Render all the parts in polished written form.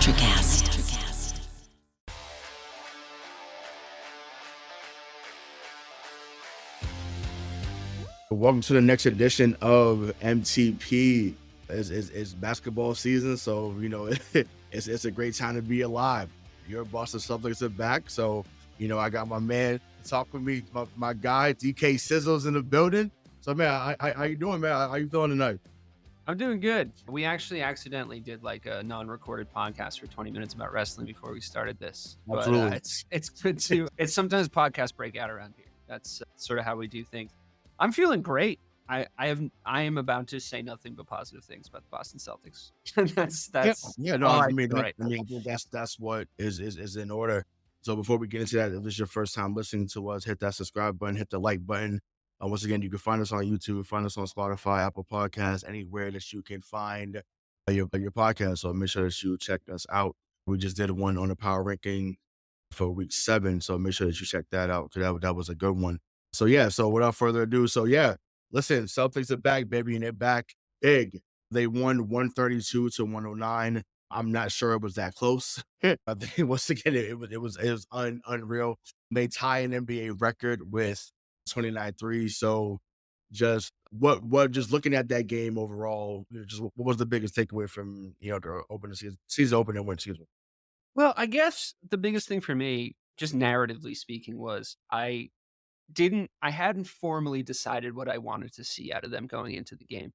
Electricast. Welcome to the next edition of MTP. It's basketball season, so it's a great time to be alive. Your Boston Celtics are back, so I got my man talk with me, my guy DK Sizzles in the building. So man, how you doing, man? How you feeling tonight? I'm doing good. We actually accidentally did like a non-recorded podcast for 20 minutes about wrestling before we started this. Absolutely. But it's good to. It's sometimes podcasts break out around here. That's sort of how we do things. I'm feeling great. I am about to say nothing but positive things about the Boston Celtics. that's yeah. No, all I mean, right. I think that's what is in order. So before we get into that, if this is your first time listening to us, hit that subscribe button, hit the like button. Once again, you can find us on YouTube, find us on Spotify, Apple Podcasts, anywhere that you can find your podcast. So make sure that you check us out. We just did one on the power ranking for week 7, so make sure that you check that out because that was a good one. So without further ado, listen, Celtics are back, baby, and they're back big. They won 132 to 109. I'm not sure it was that close. I think once again it was unreal. They tie an NBA record with 29 threes. So just just looking at that game overall, just what was the biggest takeaway from the opening season opener win? Excuse me. Well, I guess the biggest thing for me, just narratively speaking, was I hadn't formally decided what I wanted to see out of them going into the game.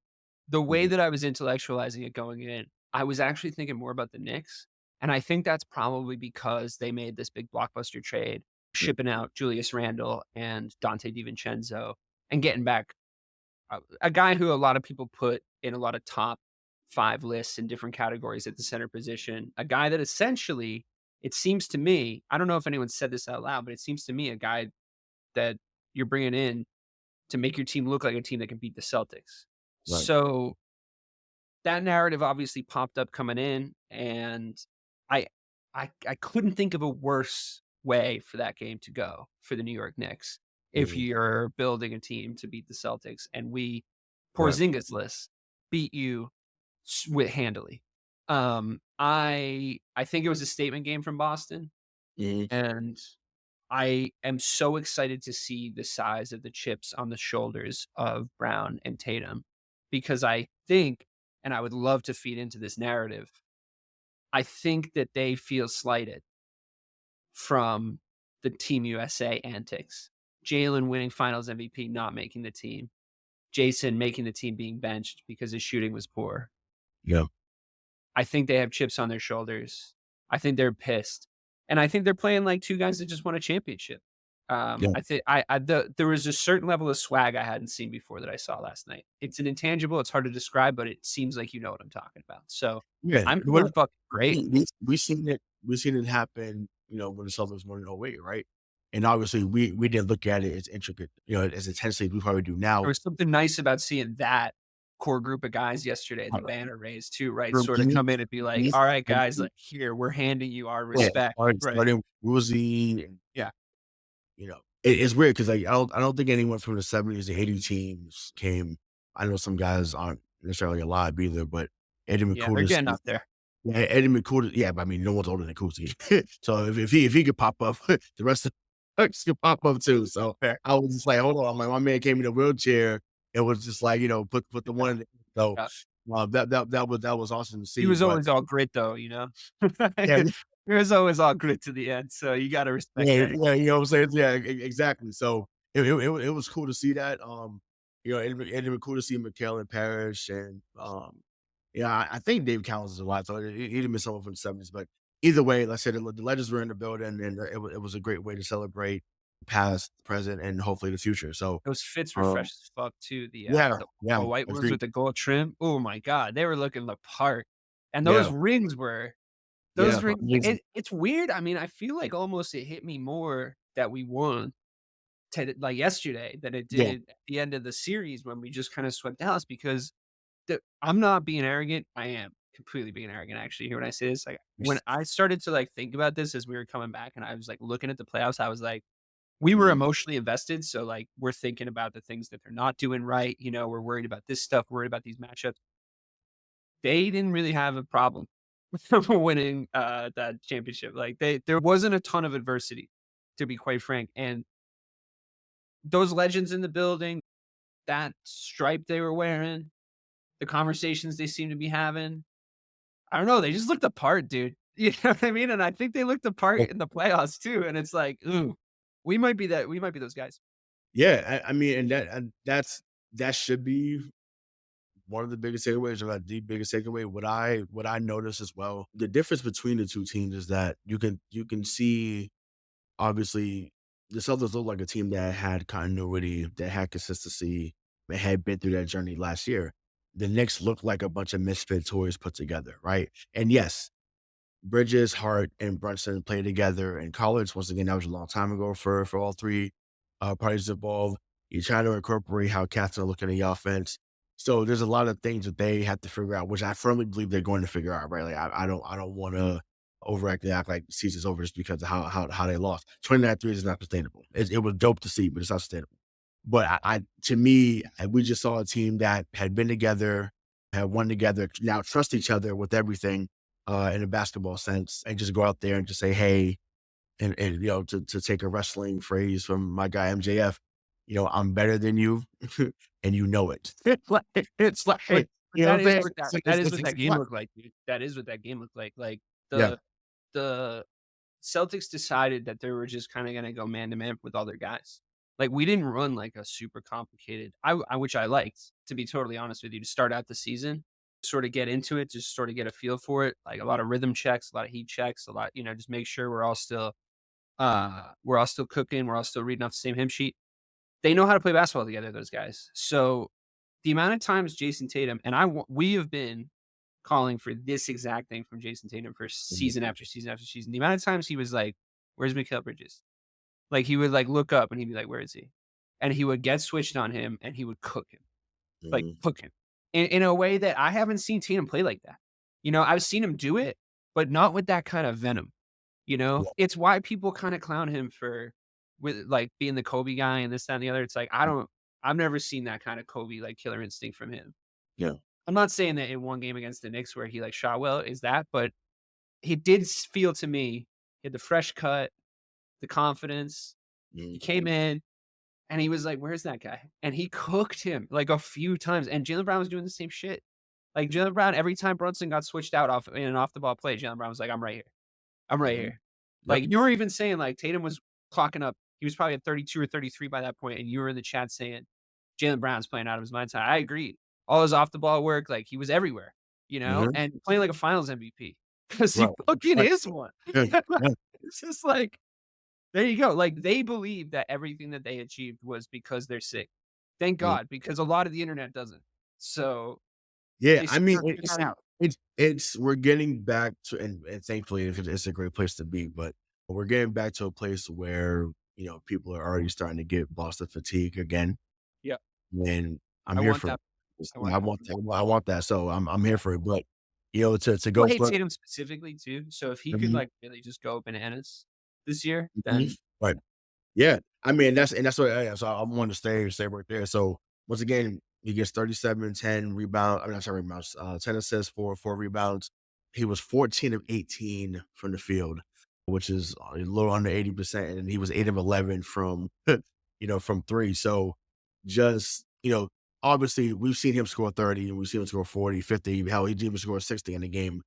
The way that I was intellectualizing it going in, I was actually thinking more about the Knicks. And I think that's probably because they made this big blockbuster trade, shipping out Julius Randle and Dante DiVincenzo and getting back a guy who a lot of people put in a lot of top 5 lists in different categories at the center position. A guy that essentially, it seems to me, I don't know if anyone said this out loud, but it seems to me a guy that you're bringing in to make your team look like a team that can beat the Celtics. Right. So that narrative obviously popped up coming in, and I couldn't think of a worse way for that game to go for the New York Knicks if you're building a team to beat the Celtics, and we Porzingis-less beat you handily. I think it was a statement game from Boston, and I am so excited to see the size of the chips on the shoulders of Brown and Tatum, because I think, and I would love to feed into this narrative, I think that they feel slighted from the Team USA antics. Jaylen winning Finals MVP, not making the team. Jayson making the team, being benched because his shooting was poor. Yeah. I think they have chips on their shoulders. I think they're pissed. And I think they're playing like two guys that just won a championship. I think there was a certain level of swag I hadn't seen before that I saw last night. It's an intangible. It's hard to describe, but it seems like you know what I'm talking about. So I'm feeling fucking great. We've seen it happen, when the Celtics won in 08, right? And obviously we didn't look at it as intricate, as intensely as we probably do now. There was something nice about seeing that core group of guys yesterday at the banner raised too, right? Sort of come in and be like, all right, guys, like, here, we're handing you our respect. Starting Woozy, it's weird because I don't think anyone from the 70s and 80 teams came. I know some guys aren't necessarily alive either, but Eddie McCool, they're getting up there. Yeah, Eddie McCool, but I mean, no one's older than Cousy. So if he could pop up, the rest of us could pop up too. So I was just like, hold on, my man came in a wheelchair. It was just like, put the one in the, so that was awesome to see. He was always all grit though, It was always all grit to the end, so you got to respect that. Yeah, you know what I'm saying? Yeah, exactly. So it was cool to see that. It was cool to see Mikal and Parrish, and I think Dave Cowens is a lot. So he'd have been someone from the 70s, but either way, like I said, the legends were in the building, and it was a great way to celebrate past, present, and hopefully the future. So those fits were fresh as fuck too. The white ones with the gold trim. Oh my god, they were looking the part, and those rings were. Those rings, it's weird. I mean, I feel like almost it hit me more that we won like yesterday than it did at the end of the series when we just kind of swept Dallas, because I'm not being arrogant. I am completely being arrogant, actually. Here when I say this, like when I started to like think about this as we were coming back and I was like looking at the playoffs, I was like, we were emotionally invested. So like we're thinking about the things that they're not doing right. We're worried about this stuff, worried about these matchups. They didn't really have a problem winning, that championship. Like, there wasn't a ton of adversity, to be quite frank, and those legends in the building, that stripe they were wearing, the conversations they seemed to be having, I don't know, they just looked the part, dude. You know what I mean? And I think they looked the part in the playoffs too, and it's like, "Ooh, we might be those guys." Yeah, I mean, and that should be one of the biggest takeaways, or like the biggest takeaway. What I noticed as well, the difference between the two teams is that you can see, obviously, the Celtics look like a team that had continuity, that had consistency, that had been through that journey last year. The Knicks look like a bunch of misfit toys put together, right? And yes, Bridges, Hart, and Brunson played together in college. Once again, that was a long time ago for all three parties involved. You're trying to incorporate how cats are looking at the offense. So there's a lot of things that they have to figure out, which I firmly believe they're going to figure out. Right? Like I don't want to overact and act like the season's over just because of how they lost. 29 threes is not sustainable. It was dope to see, but it's not sustainable. But to me, we just saw a team that had been together, had won together, now trust each other with everything in a basketball sense, and just go out there and just say, "Hey," and to take a wrestling phrase from my guy MJF, I'm better than you, and you know it. It's like, Like, but you know what I'm saying? that is It's what that game looked like, dude. That is what that game looked like. Like, yeah, the Celtics decided that they were just kinda gonna go man to man with all their guys. Like, we didn't run, like, a super complicated which I liked, to be totally honest with you, to start out the season, sorta get into it, just sorta get a feel for it, like, a lot of rhythm checks, a lot of heat checks, a lot just make sure we're all still cooking, we're all still reading off the same hymn sheet. They know how to play basketball together, those guys. So, the amount of times Jason Tatum and we have been calling for this exact thing from Jason Tatum for mhm, season after season after season. The amount of times he was like, "Where's Mikal Bridges?" Like, he would, like, look up and he'd be like, "Where is he?" And he would get switched on him and he would cook him, like, mhm. cook him in a way that I haven't seen Tatum play like that. I've seen him do it, but not with that kind of venom, you know? Yeah, It's why people kinda clown him for with, like, being the Kobe guy and this, that, and the other. It's like, I've never seen that kind of Kobe, like, killer instinct from him. yeah, I'm not saying that in one game against the Knicks where he, like, shot well is that, but he did feel to me, he had the fresh cut, the confidence. He mhm, came in and he was like, "Where's that guy?" And he cooked him, like, a few times, and Jaylen Brown was doing the same shit. Like, Jaylen Brown, every time Brunson got switched out off in an off the ball play, Jaylen Brown was like, "I'm right here. I'm right mhm. here." Yep. Like, you were even saying, like, Tatum was clocking up. He was probably at 32 or 33 by that point, and you were in the chat saying, "Jaylen Brown's playing out of his mind." So I agreed. All his off the ball work, like, he was everywhere, Mhm. and playing like a finals MVP because he Right. fucking Right. is one. Yeah, yeah, It's just like, there you go. Like, they believe that everything that they achieved was because they're sick. Thank mhm. God, because a lot of the internet doesn't. So, Yeah, they I mean, figured that out. it's we're getting back to, and thankfully it's a great place to be, but we're getting back to a place where, people are already starting to get Boston fatigue again, Yeah, and I'm I here want for it. that. I want I that want for that. I want that, so I'm here for it, but, to People go hate for it. Tatum specifically too, so if he could, Mhm, like, really just go bananas this year, mhm. then Right. Yeah, I mean, that's what yeah, so I wanna stay right there. So, once again, he gets 37, 10 rebound, I mean, not 10 rebounds, 10 assists, 4 rebounds. He was 14 of 18 from the field, which is a little under 80%, and he was 8 of 11 from, from 3. So, just, obviously, we've seen him score 30, and we've seen him score 40, 50. Hell, he even scored 60 in the game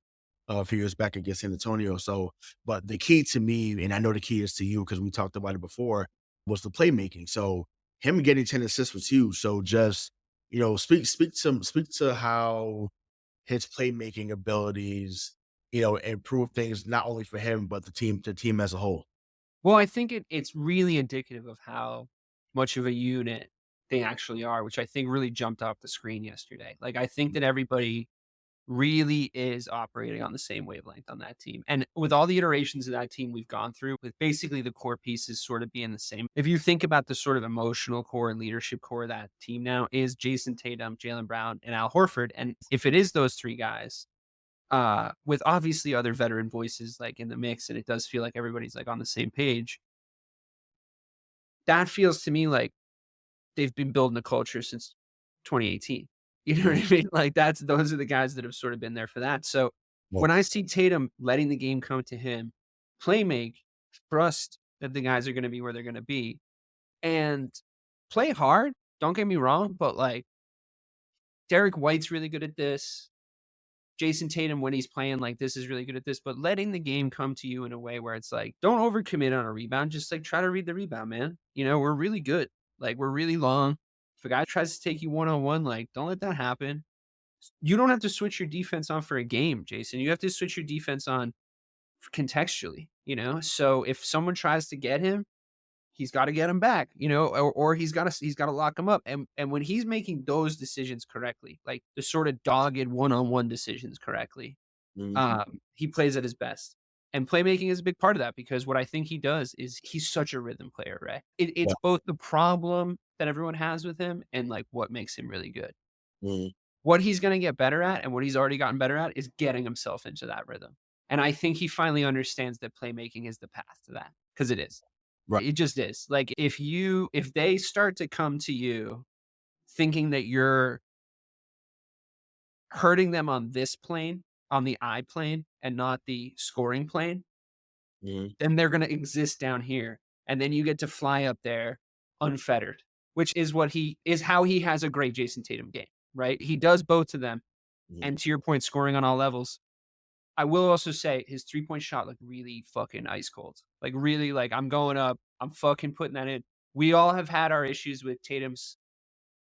a few years back against San Antonio. So, but the key to me, and I know the key is to you because we talked about it before, was the playmaking. So him getting 10 assists was huge. So just, speak to how his playmaking abilities, improve things not only for him but the team as a whole. well, I think it's really indicative of how much of a unit they actually are, which I think really jumped off the screen yesterday. Like, I think that everybody really is operating on the same wavelength on that team. And with all the iterations of that team we've gone through, with basically the core pieces sort of being the same. If you think about the sort of emotional core and leadership core of that team now is Jason Tatum, Jaylen Brown, and Al Horford. And if it is those three guys, with obviously other veteran voices like in the mix, and it does feel like everybody's like on the same page, that feels to me like they've been building a culture since 2018. You know what Mhm. I mean? Like those are the guys that have sort of been there for that. So Well, When I see Tatum letting the game come to him, play make, trust that the guys are gonna be where they're gonna be, and play hard, don't get me wrong, but, like, Derek White's really good at this. Jayson Tatum, when he's playing like this, is really good at this, but letting the game come to you in a way where it's like, don't overcommit on a rebound, just, like, try to read the rebound, man. We're really good. Like, we're really long. If a guy tries to take you one-on-one, like, don't let that happen. You don't have to switch your defense on for a game, Jason. You have to switch your defense on contextually, you know? So if someone tries to get him, he's gotta get him back, or he's gotta lock him up, and when he's making those decisions correctly, like the sort of dogged one-on-one decisions correctly, mhm, he plays at his best. And playmaking is a big part of that because what I think he does is he's such a rhythm player, right? It's yeah, both the problem that everyone has with him and, like, what makes him really good. mhm, What he's gonna get better at and what he's already gotten better at is getting himself into that rhythm. And I think he finally understands that playmaking is the path to that because it is. right, It just is. Like, if they start to come to you thinking that you're hurting them on this plane, on the eye plane, and not the scoring plane, mhm, then they're gonna exist down here, and then you get to fly up there unfettered, which is how he has a great Jason Tatum game, right? He does both of them, mhm, and to your point, scoring on all levels. I will also say his three-point shot looked really fucking ice cold. Like, really, like, I'm going up, I'm fucking putting that in. We all have had our issues with Tatum's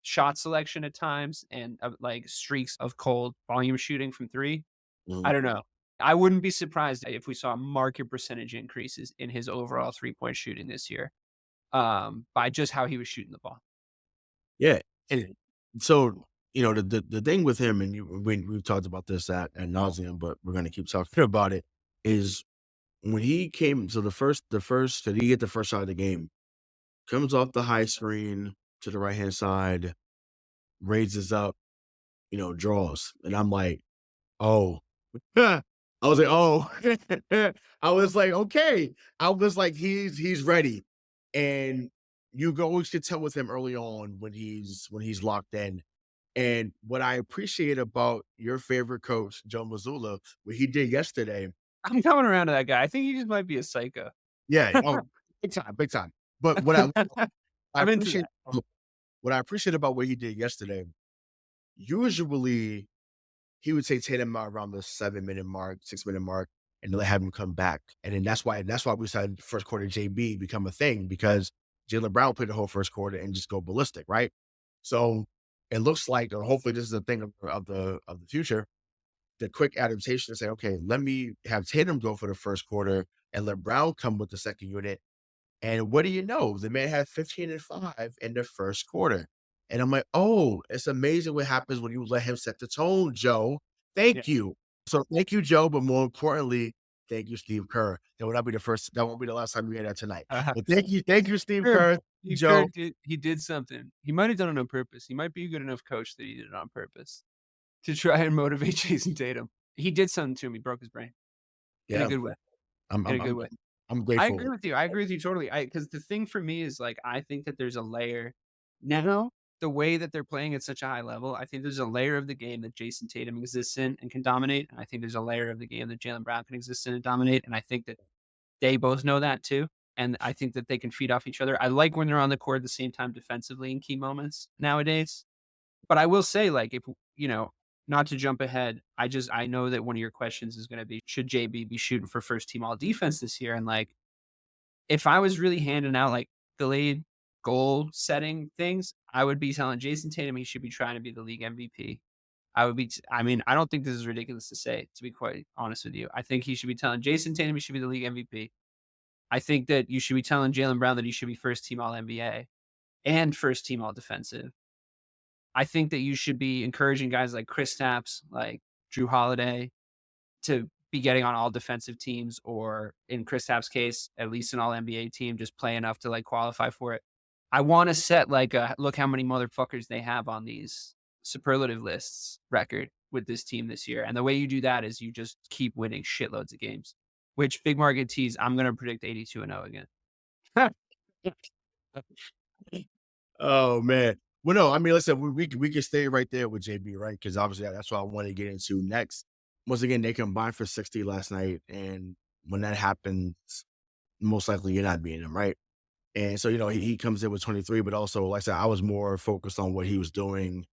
shot selection at times and, like, streaks of cold volume shooting from 3. mhm. I don't know. I wouldn't be surprised if we saw market percentage increases in his overall three-point shooting this year, by just how he was shooting the ball. Yeah, and so, the thing with him, and we've talked about this at nauseam, but we're gonna keep talking about it, is when he came so the first did he get the first shot of the game, comes off the high screen to the right-hand side, raises up, draws, and I'm like, "Oh." I was like, "Oh." I was like, "Okay." I was like, "He's ready." And always could tell with him early on when he's locked in. And what I appreciate about your favorite coach, Joe Mazzulla, what he did yesterday. I'm coming around to that guy. I think he just might be a psycho. Yeah, oh, big time, big time. But I I'm into appreciate that. what I appreciate about what he did yesterday, usually he would take Tatum out around the 7-minute mark, 6-minute mark, and let have him come back. And then that's why we saw first quarter JB become a thing because Jaylen Brown played the whole first quarter and just go ballistic, right? So it looks like, or hopefully this is a thing of the future, the quick adaptation to say, okay, let me have Tatum go for the first quarter and let Brown come with the second unit, and what do you know? The man had 15 and 5 in the first quarter. And I'm like, "Oh, it's amazing what happens when you let him set the tone, Joe. Yeah. Thank you." So thank you, Joe, but more importantly, thank you, Steve Kerr. That won't be the last time you hear that tonight. Uh-huh. But thank you, Steve Sure, Kerr, Steve Kerr Joe. did something. He might have done it on purpose. He might be a good enough coach that he did it on purpose to try and motivate Jason Tatum. He did something to him. He broke his brain in a Yeah, good way. I'm In I'm a good I'm way. I'm I grateful. agree with you. I agree with you totally. Because the thing for me is, like, I think that there's a layer now, the way that they're playing at such a high level, I think there's a layer of the game that Jason Tatum exists in and can dominate, and I think there's a layer of the game that Jaylen Brown can exist in and dominate, and I think that they both know that too, and I think that they can feed off each other. I like when they're on the court at the same time defensively in key moments nowadays, but I will say, like, if you know, not to jump ahead, I know that one of your questions is gonna be, should JB be shooting for first team all defense this year? And, like, if I was really handing out, like, delayed goal setting things, I would be telling Jason Tatum he should be trying to be the league MVP. I mean, I don't think this is ridiculous to say, to be quite honest with you. I think he should be telling Jason Tatum he should be the league MVP. I think that you should be telling Jaylen Brown that he should be first team all NBA and first team all defensive. I think that you should be encouraging guys like Chris Stapps, like Drew Holiday, to be getting on all defensive teams, or in Kristaps' case, at least an all NBA team, just play enough to, like, qualify for it. I wanna set, like, a look how many motherfuckers they have on these superlative lists record with this team this year, and the way you do that is you just keep winning shitloads of games, which, big market tease, I'm gonna predict 82-0 again. Oh, man. Well, no, I mean, listen, we can stay right there with JB, right? Because obviously that's what I wanna get into next. once again, they combined for 60 last night, and when that happens, most likely you're not beating him, right? And so, he comes in with 23, but also, like I said, I was more focused on what he was doing,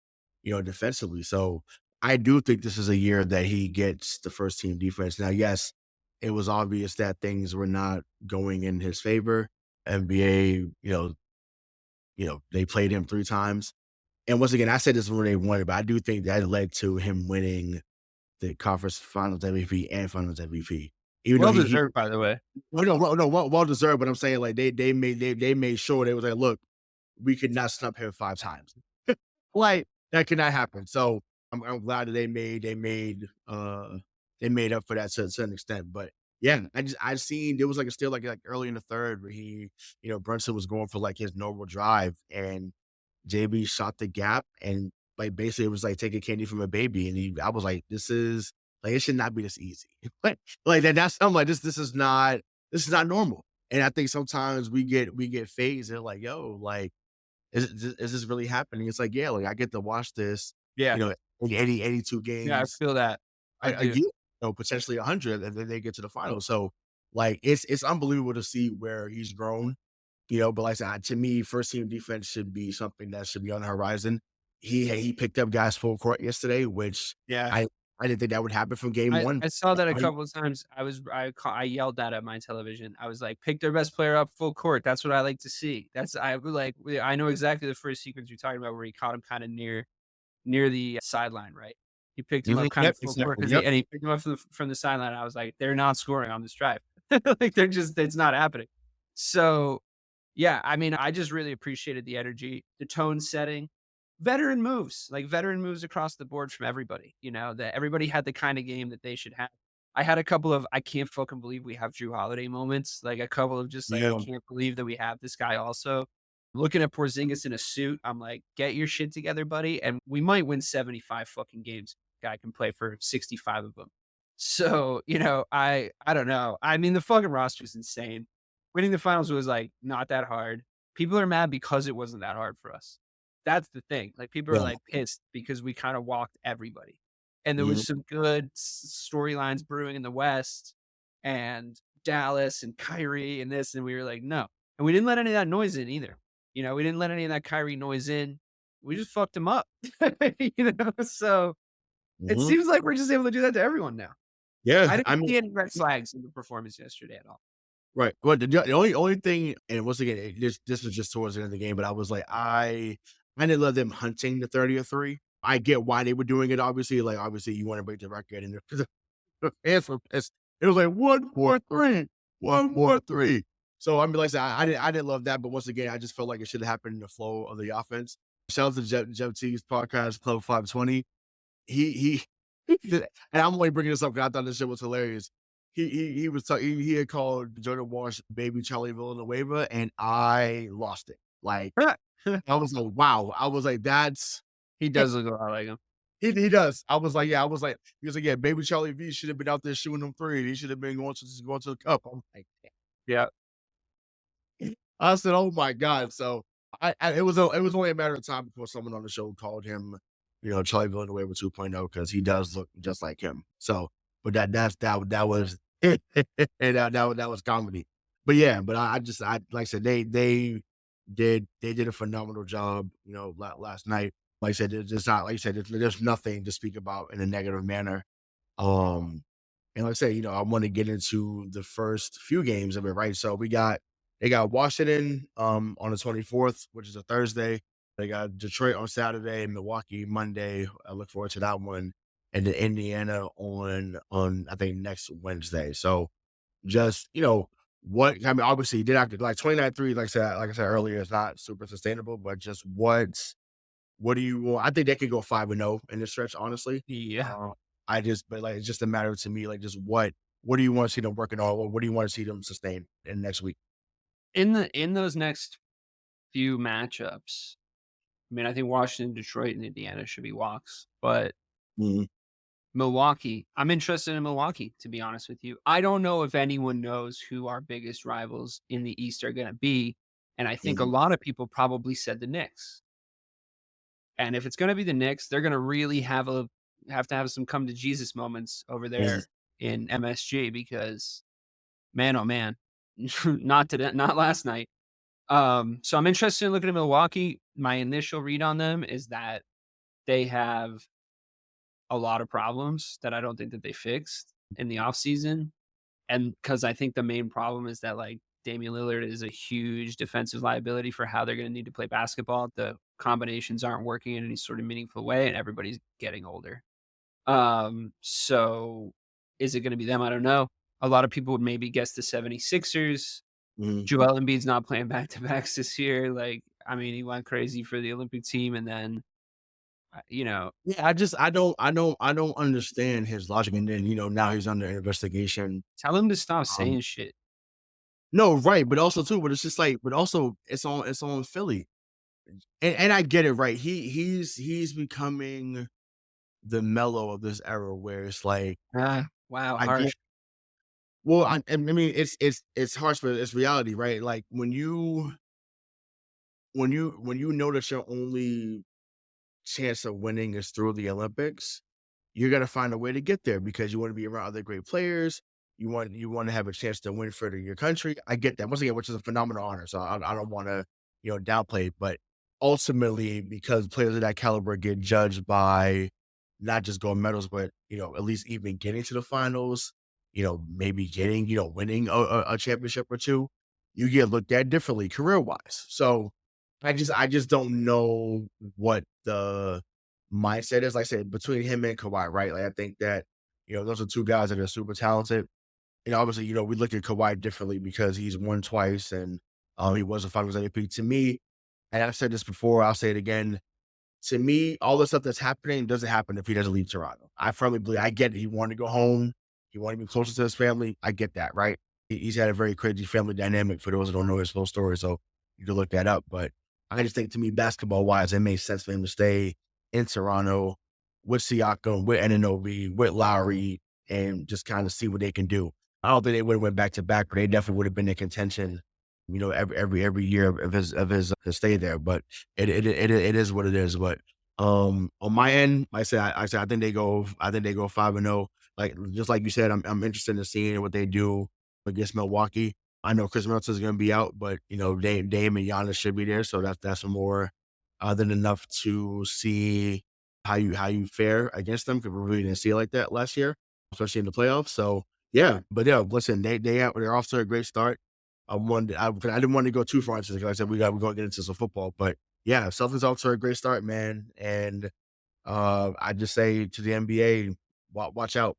defensively. So I do think this is a year that he gets the first team defense. Now, yes, it was obvious that things were not going in his favor. NBA, they played him 3 times. And once again, I said this when they won it, but I do think that led to him winning the conference finals MVP and finals MVP. Even though Well he deserved, by the way. well, no, well deserved, but I'm saying, like, they made sure they was like, "Look, we could not snub him 5 times." Like, that could not happen. So, I'm glad that they made up for that to an extent. But, yeah, I seen there was, like, a still, like early in the 3rd where Brunson was going for, like, his normal drive, and JB shot the gap, and, like, basically, it was like taking candy from a baby, and I was like, "This is like, it should not be this easy." Like, that's I'm like, this is not normal. And I think sometimes we get phased and like, "Yo, like, is this really happening?" It's like, "Yeah, like, I get to watch this, Yeah. you know, 82 Yeah, I games feel that. I a do. year, potentially 100, and then they get to the finals." So, like, it's unbelievable to see where he's grown, but like I said, to me, first team defense should be something that should be on the horizon. He picked up guys full court yesterday, which Yeah. I I didn't think that would happen from game I 1. I saw that a I couple of times. I yelled that at my television. I was like, "Pick their best player up full court." That's what I like to see. That's I would like I know exactly the first sequence you're talking about where he caught him kinda near the sideline, right? He picked him up Mhm, kind of yep, full court exactly, 'cause yep. he picked him up from the sideline. I was like, "They're not scoring on this drive." Like, they're just it's not happening. So, yeah, I mean, I just really appreciated the energy, the tone setting, veteran moves across the board from everybody, that everybody had the kind of game that they should have. I had a couple of, "I can't fucking believe we have Drew Holiday" moments, like a couple of just like, "I Yeah, can't believe that we have this guy also." Looking at Porzingis in a suit, I'm like, "Get your shit together, buddy, and we might win 75 fucking games. Guy can play for 65 of them." So, I don't know. I mean, the fucking roster is insane. Winning the finals was, like, not that hard. People are mad because it wasn't that hard for us. That's the thing. Like, people are, yeah, like, pissed because we kinda walked everybody. And there mhm, was some good storylines brewing in the West, and Dallas and Kyrie and this, and we were like, "No." And we didn't let any of that noise in either. We didn't let any of that Kyrie noise in. We just fucked him up. So, it mhm. seems like we're just able to do that to everyone now. I Yeah, didn't I mean, see any red flags in the performance yesterday at all. right. Well, the only thing, and once again, this was just towards the end of the game, but I was like, I didn't love them hunting the 30 or 3. I get why they were doing it, obviously. Like, obviously, you wanna break the record, and the fans were pissed. It was like, "1 more 3, 1 more 3." So, I mean, like I said, I didn't love that, but once again, I just felt like it should have happened in the flow of the offense. Shout out to Jeff T's podcast, Club 520. He and I'm only bringing this up because I thought this shit was hilarious. He was talking. He had called Jordan Walsh "Baby Charlie Villanueva," and I lost it. Like, I was like, "Wow!" I was like, "That's." He He does look a lot like him. he does. I was like, "Yeah." I was like, he was like, "Yeah, Baby Charlie V should have been out there shooting them three. He should have been going to the cup." I'm like, Yeah. I said, "Oh my god!" So it was only a matter of time before someone on the show called him, Charlie Villanueva 2.0 because he does look just like him. So, but that was and that was comedy. But yeah, but I just like I said, they did a phenomenal job, last night. Like I said, it's not like I said, there's nothing to speak about in a negative manner. Um, and like I say, I want to get into the first few games of it, right? So they got Washington on the 24th, which is a Thursday. They got Detroit on Saturday and Milwaukee Monday. I look forward to that one. And then Indiana on I think next Wednesday. So just, what I mean, obviously you did have to like 29-3, like I said earlier, is not super sustainable, but just what do you want? I think they could go 5-0 in this stretch, honestly. Yeah. But like, it's just a matter to me, like, just what do you want to see them working on? Or what do you want to see them sustain in next week? In those next few matchups, I mean, I think Washington, Detroit, and Indiana should be walks, but Mhm, Milwaukee, I'm interested in Milwaukee, to be honest with you. I don't know if anyone knows who our biggest rivals in the East are gonna be, and I think a mhm, lot of people probably said the Knicks. And if it's gonna be the Knicks, they're gonna really have have to have some come to Jesus moments over Mhm. there in MSG because man, oh man, not today, not last night. So I'm interested in looking at Milwaukee. My initial read on them is that they have a lot of problems that I don't think that they fixed in the offseason. And because I think the main problem is that like Damian Lillard is a huge defensive liability for how they're going to need to play basketball. The combinations aren't working in any sort of meaningful way, and everybody's getting older. So is it going to be them? I don't know. A lot of people would maybe guess the 76ers. Mhm. Joel Embiid's not playing back to backs this year. Like, I mean, he went crazy for the Olympic team, and then you know, Yeah, I don't understand his logic, and then, now he's under investigation. tell him to stop Um saying shit. No, right, but also too, but it's just like, but also it's on Philly. And I get it, right? He's becoming the mellow of this era where it's like, Ah, wow, I get harsh. well, I mean, it's harsh, but it's reality, right? Like when you know that your only chance of winning is through the Olympics, you're gonna find a way to get there because you want to be around other great players. You want to have a chance to win for your country. I get that once again, which is a phenomenal honor. So I don't want to downplay it, but ultimately, because players of that caliber get judged by not just gold medals, but at least even getting to the finals, maybe getting winning a championship or two, you get looked at differently career wise. So I just don't know what the mindset is. Like I said, between him and Kawhi, right? Like I think that, those are two guys that are super talented. And obviously, we look at Kawhi differently because he's won twice and he was a finals MVP. To me, and I've said this before, I'll say it again. To me, all the stuff that's happening doesn't happen if he doesn't leave Toronto. I firmly believe I get it. He wanted to go home. He wanted to be closer to his family. I get that, right? He's had a very crazy family dynamic for those who don't know his full story. So you can look that up. But I just think to me, basketball wise, it makes sense for him to stay in Toronto with Siakam, with Anunoby, with Lowry, and just kind of see what they can do. I don't think they would have went back to back, but they definitely would have been in contention, every year of his stay there. But it is what it is. But on my end, like I said, I think they go 5-0. Like just like you said, I'm interested in seeing what they do against Milwaukee. I know Chris Middleton's going to be out, but Dame and Giannis should be there, so that's more than enough to see how you fare against them because we really didn't see it like that last year, especially in the playoffs. So yeah, but yeah, listen, they're off to a great start. I didn't want to go too far into this because I said we're going to get into some football, but yeah, Celtics off to a great start, man. And I just say to the NBA, watch out.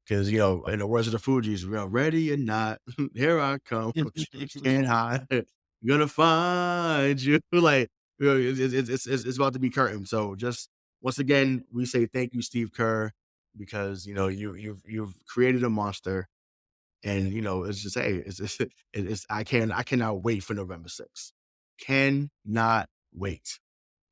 Because, in the words of the Fugees, ready or not, here I come. Can't hide. Gonna find you. Like, it's about to be curtain. So just once again, we say thank you, Steve Kerr, because you've created a monster. And it's just hey, I cannot wait for November 6th. Cannot wait.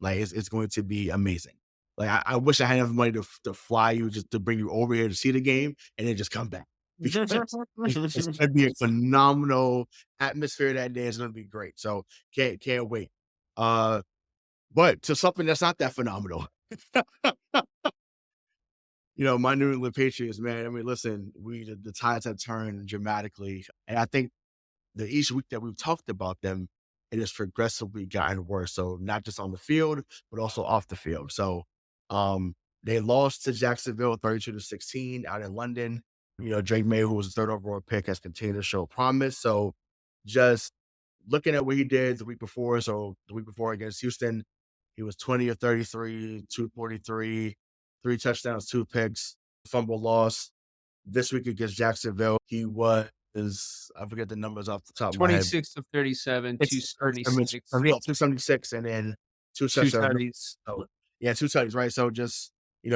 Like it's going to be amazing. Like I wish I had enough money to fly you just to bring you over here to see the game and then just come back. Because it's gonna be a phenomenal atmosphere that day. It's gonna be great. So can't wait. Uh but to something that's not that phenomenal. My New England Patriots, man. I mean, listen, the tides have turned dramatically. And I think that each week that we've talked about them, it has progressively gotten worse. So not just on the field, but also off the field. So they lost to Jacksonville 32-16 out in London. Drake Maye, who was the third overall pick, has continued to show promise. So just looking at what he did the week before, so the week before against Houston, he was 20 of 33, 243, 3 touchdowns, 2 picks, fumble loss. This week against Jacksonville, he was I forget the numbers off the top of my head. 26 of 37, It's I mean, it's 276, 276 and then 2 2 touchdowns. tutties. So, yeah, 2 touchdowns, right? So just,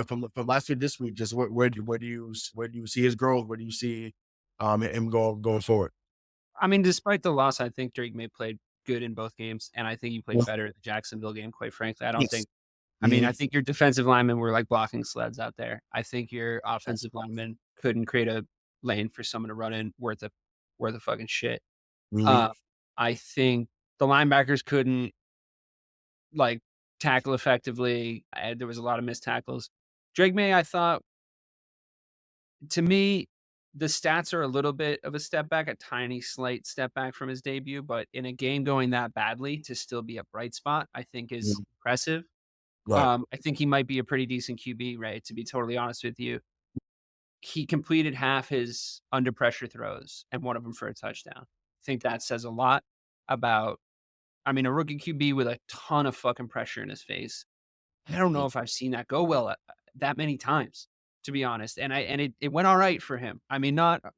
from last week, this week, just where do you see his growth? Where do you see him going forward? I mean, despite the loss, I think Drake May played good in both games, and I think he played Yeah. better in the Jacksonville game, quite frankly. I don't Yes. think I Mhm. think your defensive linemen were like blocking sleds out there. I think your offensive linemen couldn't create a lane for someone to run in worth a fucking shit. Mhm. Uh, I think the linebackers couldn't, like, tackle effectively. There was a lot of missed tackles. Drake Maye, I thought, to me, the stats are a little bit of a step back, a tiny slight step back from his debut, but in a game going that badly to still be a bright spot, I think is Mhm. impressive. Right. I think he might be a pretty decent QB, right? To be totally honest with you. He completed half his under pressure throws and one of them for a touchdown. I think that says a lot about, I mean, a rookie QB with a ton of fucking pressure in his face. I don't know Mhm. if I've seen that go well, that many times, to be honest, and it went alright for him. I mean, not, Right.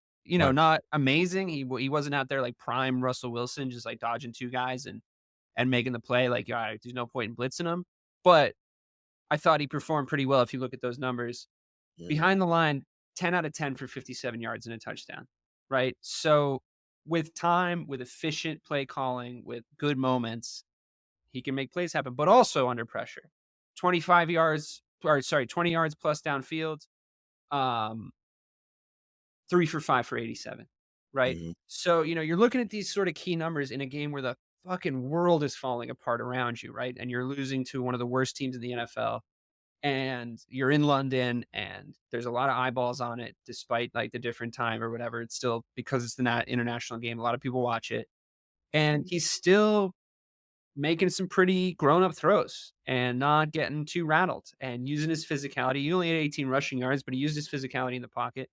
not amazing. He wasn't out there like prime Russell Wilson, just, like, dodging 2 guys and making the play, like, alright, there's no point in blitzing him, but I thought he performed pretty well if you look at those numbers. Mhm. Behind the line, 10 out of 10 for 57 yards and a touchdown, right? So, with time, with efficient play calling, with good moments, he can make plays happen, but also under pressure. 25 yards, or sorry, 20 yards plus downfield, um, 3 for 5 for 87, right? Mhm. So, you're looking at these sort of key numbers in a game where the fucking world is falling apart around you, right? And you're losing to one of the worst teams in the NFL, and you're in London, and there's a lot of eyeballs on it despite, like, the different time or whatever. It's still, because it's the international game, a lot of people watch it, and he's still making some pretty grown-up throws and not getting too rattled and using his physicality. He only had 18 rushing yards, but he used his physicality in the pocket.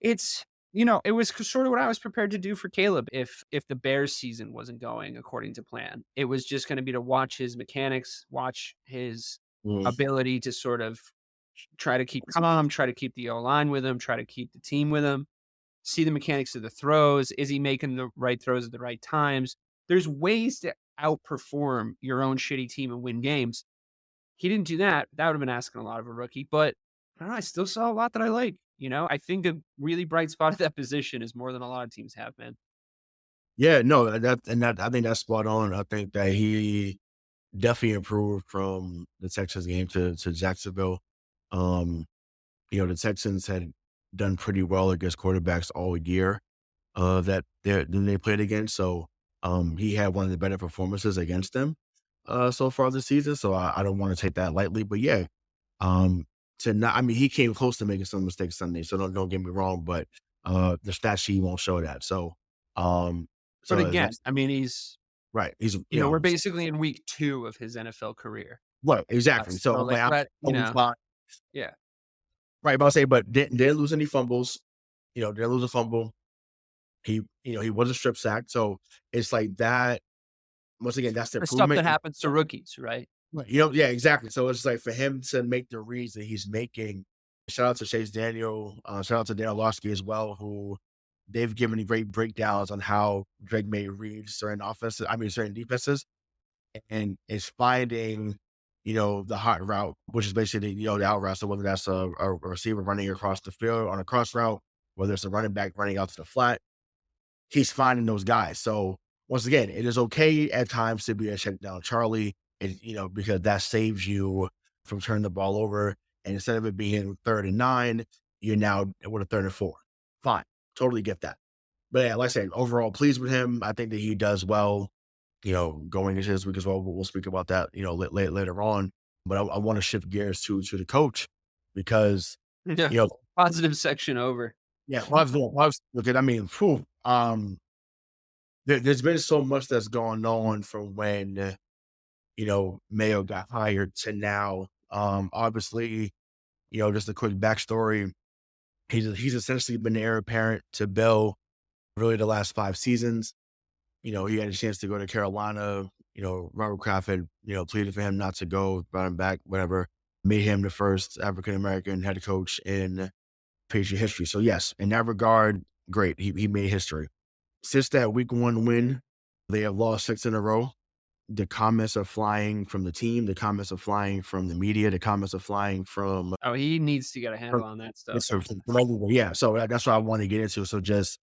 It's, it was sort of what I was prepared to do for Caleb if the Bears season wasn't going according to plan. It was just gonna be to watch his mechanics, watch his Mhm. ability to sort of try to keep calm, try to keep the O-line with him, try to keep the team with him, see the mechanics of the throws. Is he making the right throws at the right times? There's ways to outperform your own shitty team and win games. He didn't do that. That would have been asking a lot of a rookie, but I don't know, I still saw a lot that I like. I think a really bright spot at that position is more than a lot of teams have, man. Yeah, no, that I think that's spot on. I think that he definitely improved from the Texas game to Jacksonville. Um, the Texans had done pretty well against quarterbacks all year, that they played against. So, he had one of the better performances against them, so far this season. So I don't want to take that lightly, but yeah, um, to not, I mean, he came close to making some mistakes Sunday. So don't get me wrong, but the stat sheet won't show that. So, um, But so again, that's I mean, he's, right. He's we're basically in week 2 of his NFL career. right, exactly. So So, I'm like, like, I'm totally fine. yeah. Right, about to say, but didn't lose any fumbles. Didn't lose a fumble. He was a strip sack. So it's like that. Once again, that's the The stuff that improvement. happens to rookies, right? Right, yeah, exactly. So it's like for him to make the reads that he's making. Shout out to Chase Daniel. Shout out to Daniel Losky as well, who they've given great breakdowns on how Drake may read certain offenses. I mean, certain defenses, and is finding, the hot route, which is basically, the out route. So whether that's a receiver running across the field on a cross route, whether it's a running back running out to the flat, he's finding those guys. So once again, it is okay at times to be a check down Charlie, because that saves you from turning the ball over. And instead of it being 3rd and 9, you're now with a 3rd and 4. Fine. Totally get that. But yeah, like I said, overall pleased with him. I think that he does well, going into this week as well. We'll speak about that, later on. But I want to shift gears to the coach because, Yeah. you know, Positive section over. yeah, look at, I mean, phew, there's been so much that's gone on from when, Mayo got hired to now. Obviously, just a quick backstory. He's essentially been the heir apparent to Bill really the last 5 seasons. He had a chance to go to Carolina. Robert Kraft had, pleaded for him not to go, brought him back, whatever. Made him the first African American head coach in Patriot history. So yes, in that regard, great. He made history. Since that week 1 win, they have lost 6 in a row. The comments are flying from the team. The comments are flying from the media. The comments are flying Oh, he needs to get a handle on that stuff. from everywhere. Yeah. So that's what I want to get into. So just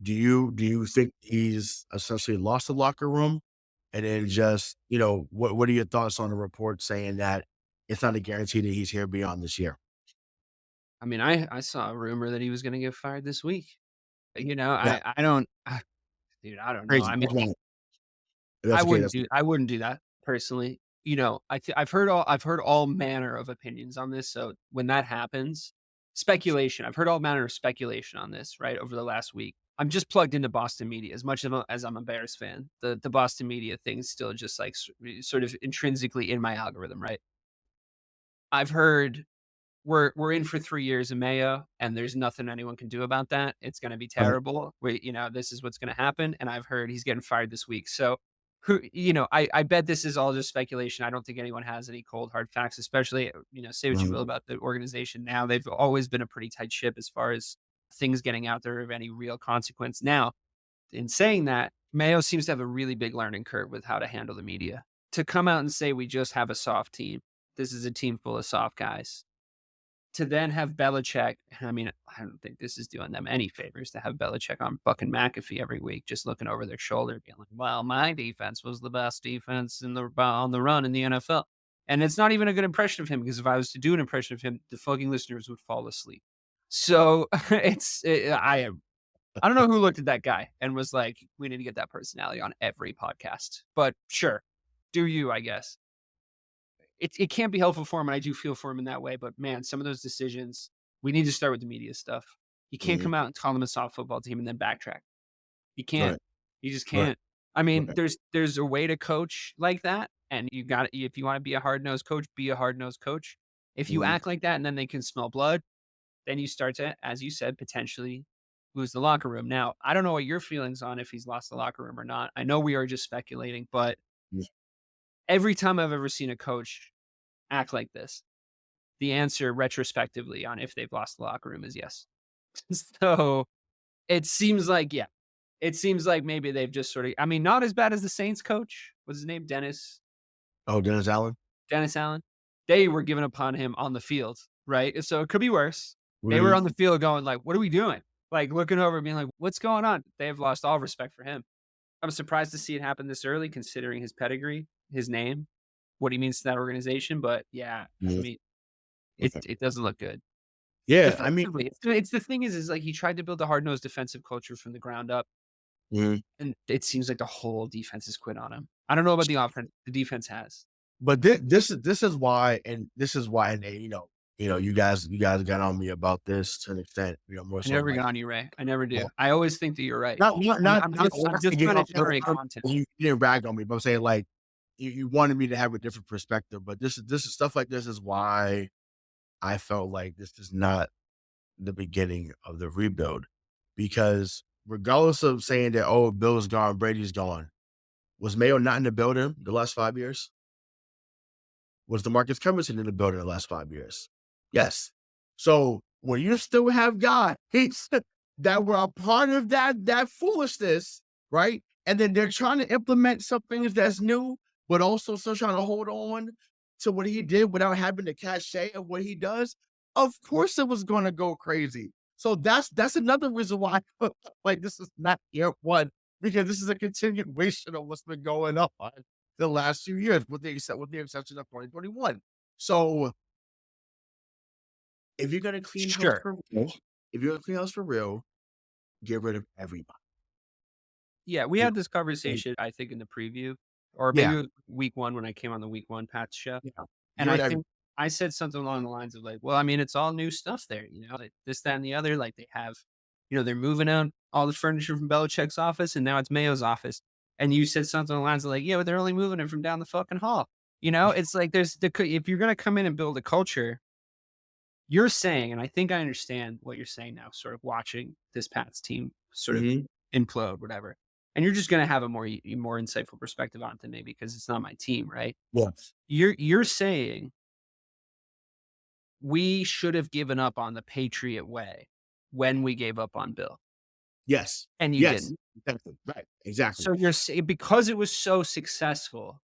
do you think he's essentially lost the locker room? And then just, what are your thoughts on the report saying that it's not a guarantee that he's here beyond this year? I mean, I saw a rumor that he was gonna get fired this week. Yeah. I don't dude, I don't know. Crazy. I mean, If that's the case, that's I wouldn't do that personally. I've heard all manner of opinions on this. So when that happens, speculation. I've heard all manner of speculation on this, right, over the last week. I'm just plugged into Boston media as much as I'm a Bears fan. The Boston media thing is still just like sort of intrinsically in my algorithm, right? I've heard we're in for 3 years of Mayo, and there's nothing anyone can do about that. It's gonna be Right. terrible. This is what's gonna happen, and I've heard he's getting fired this week. So, I bet this is all just speculation. I don't think anyone has any cold hard facts, especially, say what you will Mhm. about the organization now. They've always been a pretty tight ship as far as things getting out there of any real consequence. Now, in saying that, Mayo seems to have a really big learning curve with how to handle the media. To come out and say we just have a soft team. This is a team full of soft guys to then have Belichick. I mean, I don't think this is doing them any favors to have Belichick on fucking McAfee every week, just looking over their shoulder, being like, "Well, my defense was the best defense on the run in the NFL," and it's not even a good impression of him because if I was to do an impression of him, the fucking listeners would fall asleep. So I don't know who looked at that guy and was like, "We need to get that personality on every podcast," but sure, do you? I guess. It can't be helpful for him, and I do feel for him in that way, but man, some of those decisions, we need to start with the media stuff. You can't Mhm. come out and call them a soft football team and then backtrack. You can't. Right. You just Right. can't. I mean, Right. there's a way to coach like that, and if you wanna be a hard-nosed coach, be a hard-nosed coach. If you Mhm. act like that and then they can smell blood, then you start to, as you said, potentially lose the locker room. Now, I don't know what your feelings on if he's lost the locker room or not. I know we are just speculating, but Yeah. every time I've ever seen a coach act like this, the answer retrospectively on if they've lost the locker room is yes. So, it seems like yeah. It seems like maybe they've just sort of I mean, not as bad as the Saints coach. What's his name? Oh, Dennis Allen? Dennis Allen? They were giving up on him on the field, right? So, it could be worse. They were Mhm. on the field going like, "What are we doing?" Like, looking over and being like, "What's going on?" They have lost all respect for him. I'm surprised to see it happen this early considering his pedigree, his name, what he means to that organization, but yeah, I Mhm. mean, it Okay. it doesn't look good. Yeah, I mean Defensively, it's the thing is like he tried to build a hard-nosed defensive culture from the ground up, mhm. and it seems like the whole defense has quit on him. I don't know about the offense, the defense has. But this is why, and this is why, and you guys got on me about this to an extent, more I so never like get on you, Ray. I never uh, do. I always think that you're right. not I'm not I'm not just not I'm to just get trying to off generate content. you didn't rag on me, but I'm saying like you wanted me to have a different perspective. But this is stuff like this is why I felt like this is not the beginning of the rebuild. Because regardless of saying that, oh, Bill's gone, Brady's gone, was Mayo not in the building the last 5 years? Was DeMarcus Cousins in the building the last 5 years? Yes. So, when you still have guys that were a part of that foolishness, right? And then they're trying to implement some things that's new, but also still trying to hold on to what he did without having the cachet of what he does, of course it was gonna go crazy. So that's another reason why like this is not year one, because this is a continuation of what's been going on the last few years, with the exception of 2021. So if you're gonna clean house Sure. for real, if you're gonna clean house for real, get rid of everybody. Yeah, we Get had this rid conversation, I think, in the preview, or maybe Yeah, it was week 1 when I came on the week 1 Pat's show, yeah. Get and I rid of every think I said something along the lines of like, "Well, I mean, it's all new stuff there, like this, that, and the other, like, they have they're moving out all the furniture from Belichick's office, and now it's Mayo's office." And you said something along the lines of like, "Yeah, but they're only moving it from down the fucking hall." It's like there's if you're gonna come in and build a culture, you're saying, and I think I understand what you're saying now, sort of watching this Pats team sort of Mhm. implode, whatever. And you're just gonna have a more insightful perspective on it than me because it's not my team, right? Yes. You're saying we should have given up on the Patriot way when we gave up on Bill, Yes. and you Yes. didn't. Exactly. Right. Exactly. So you're saying because it was so successful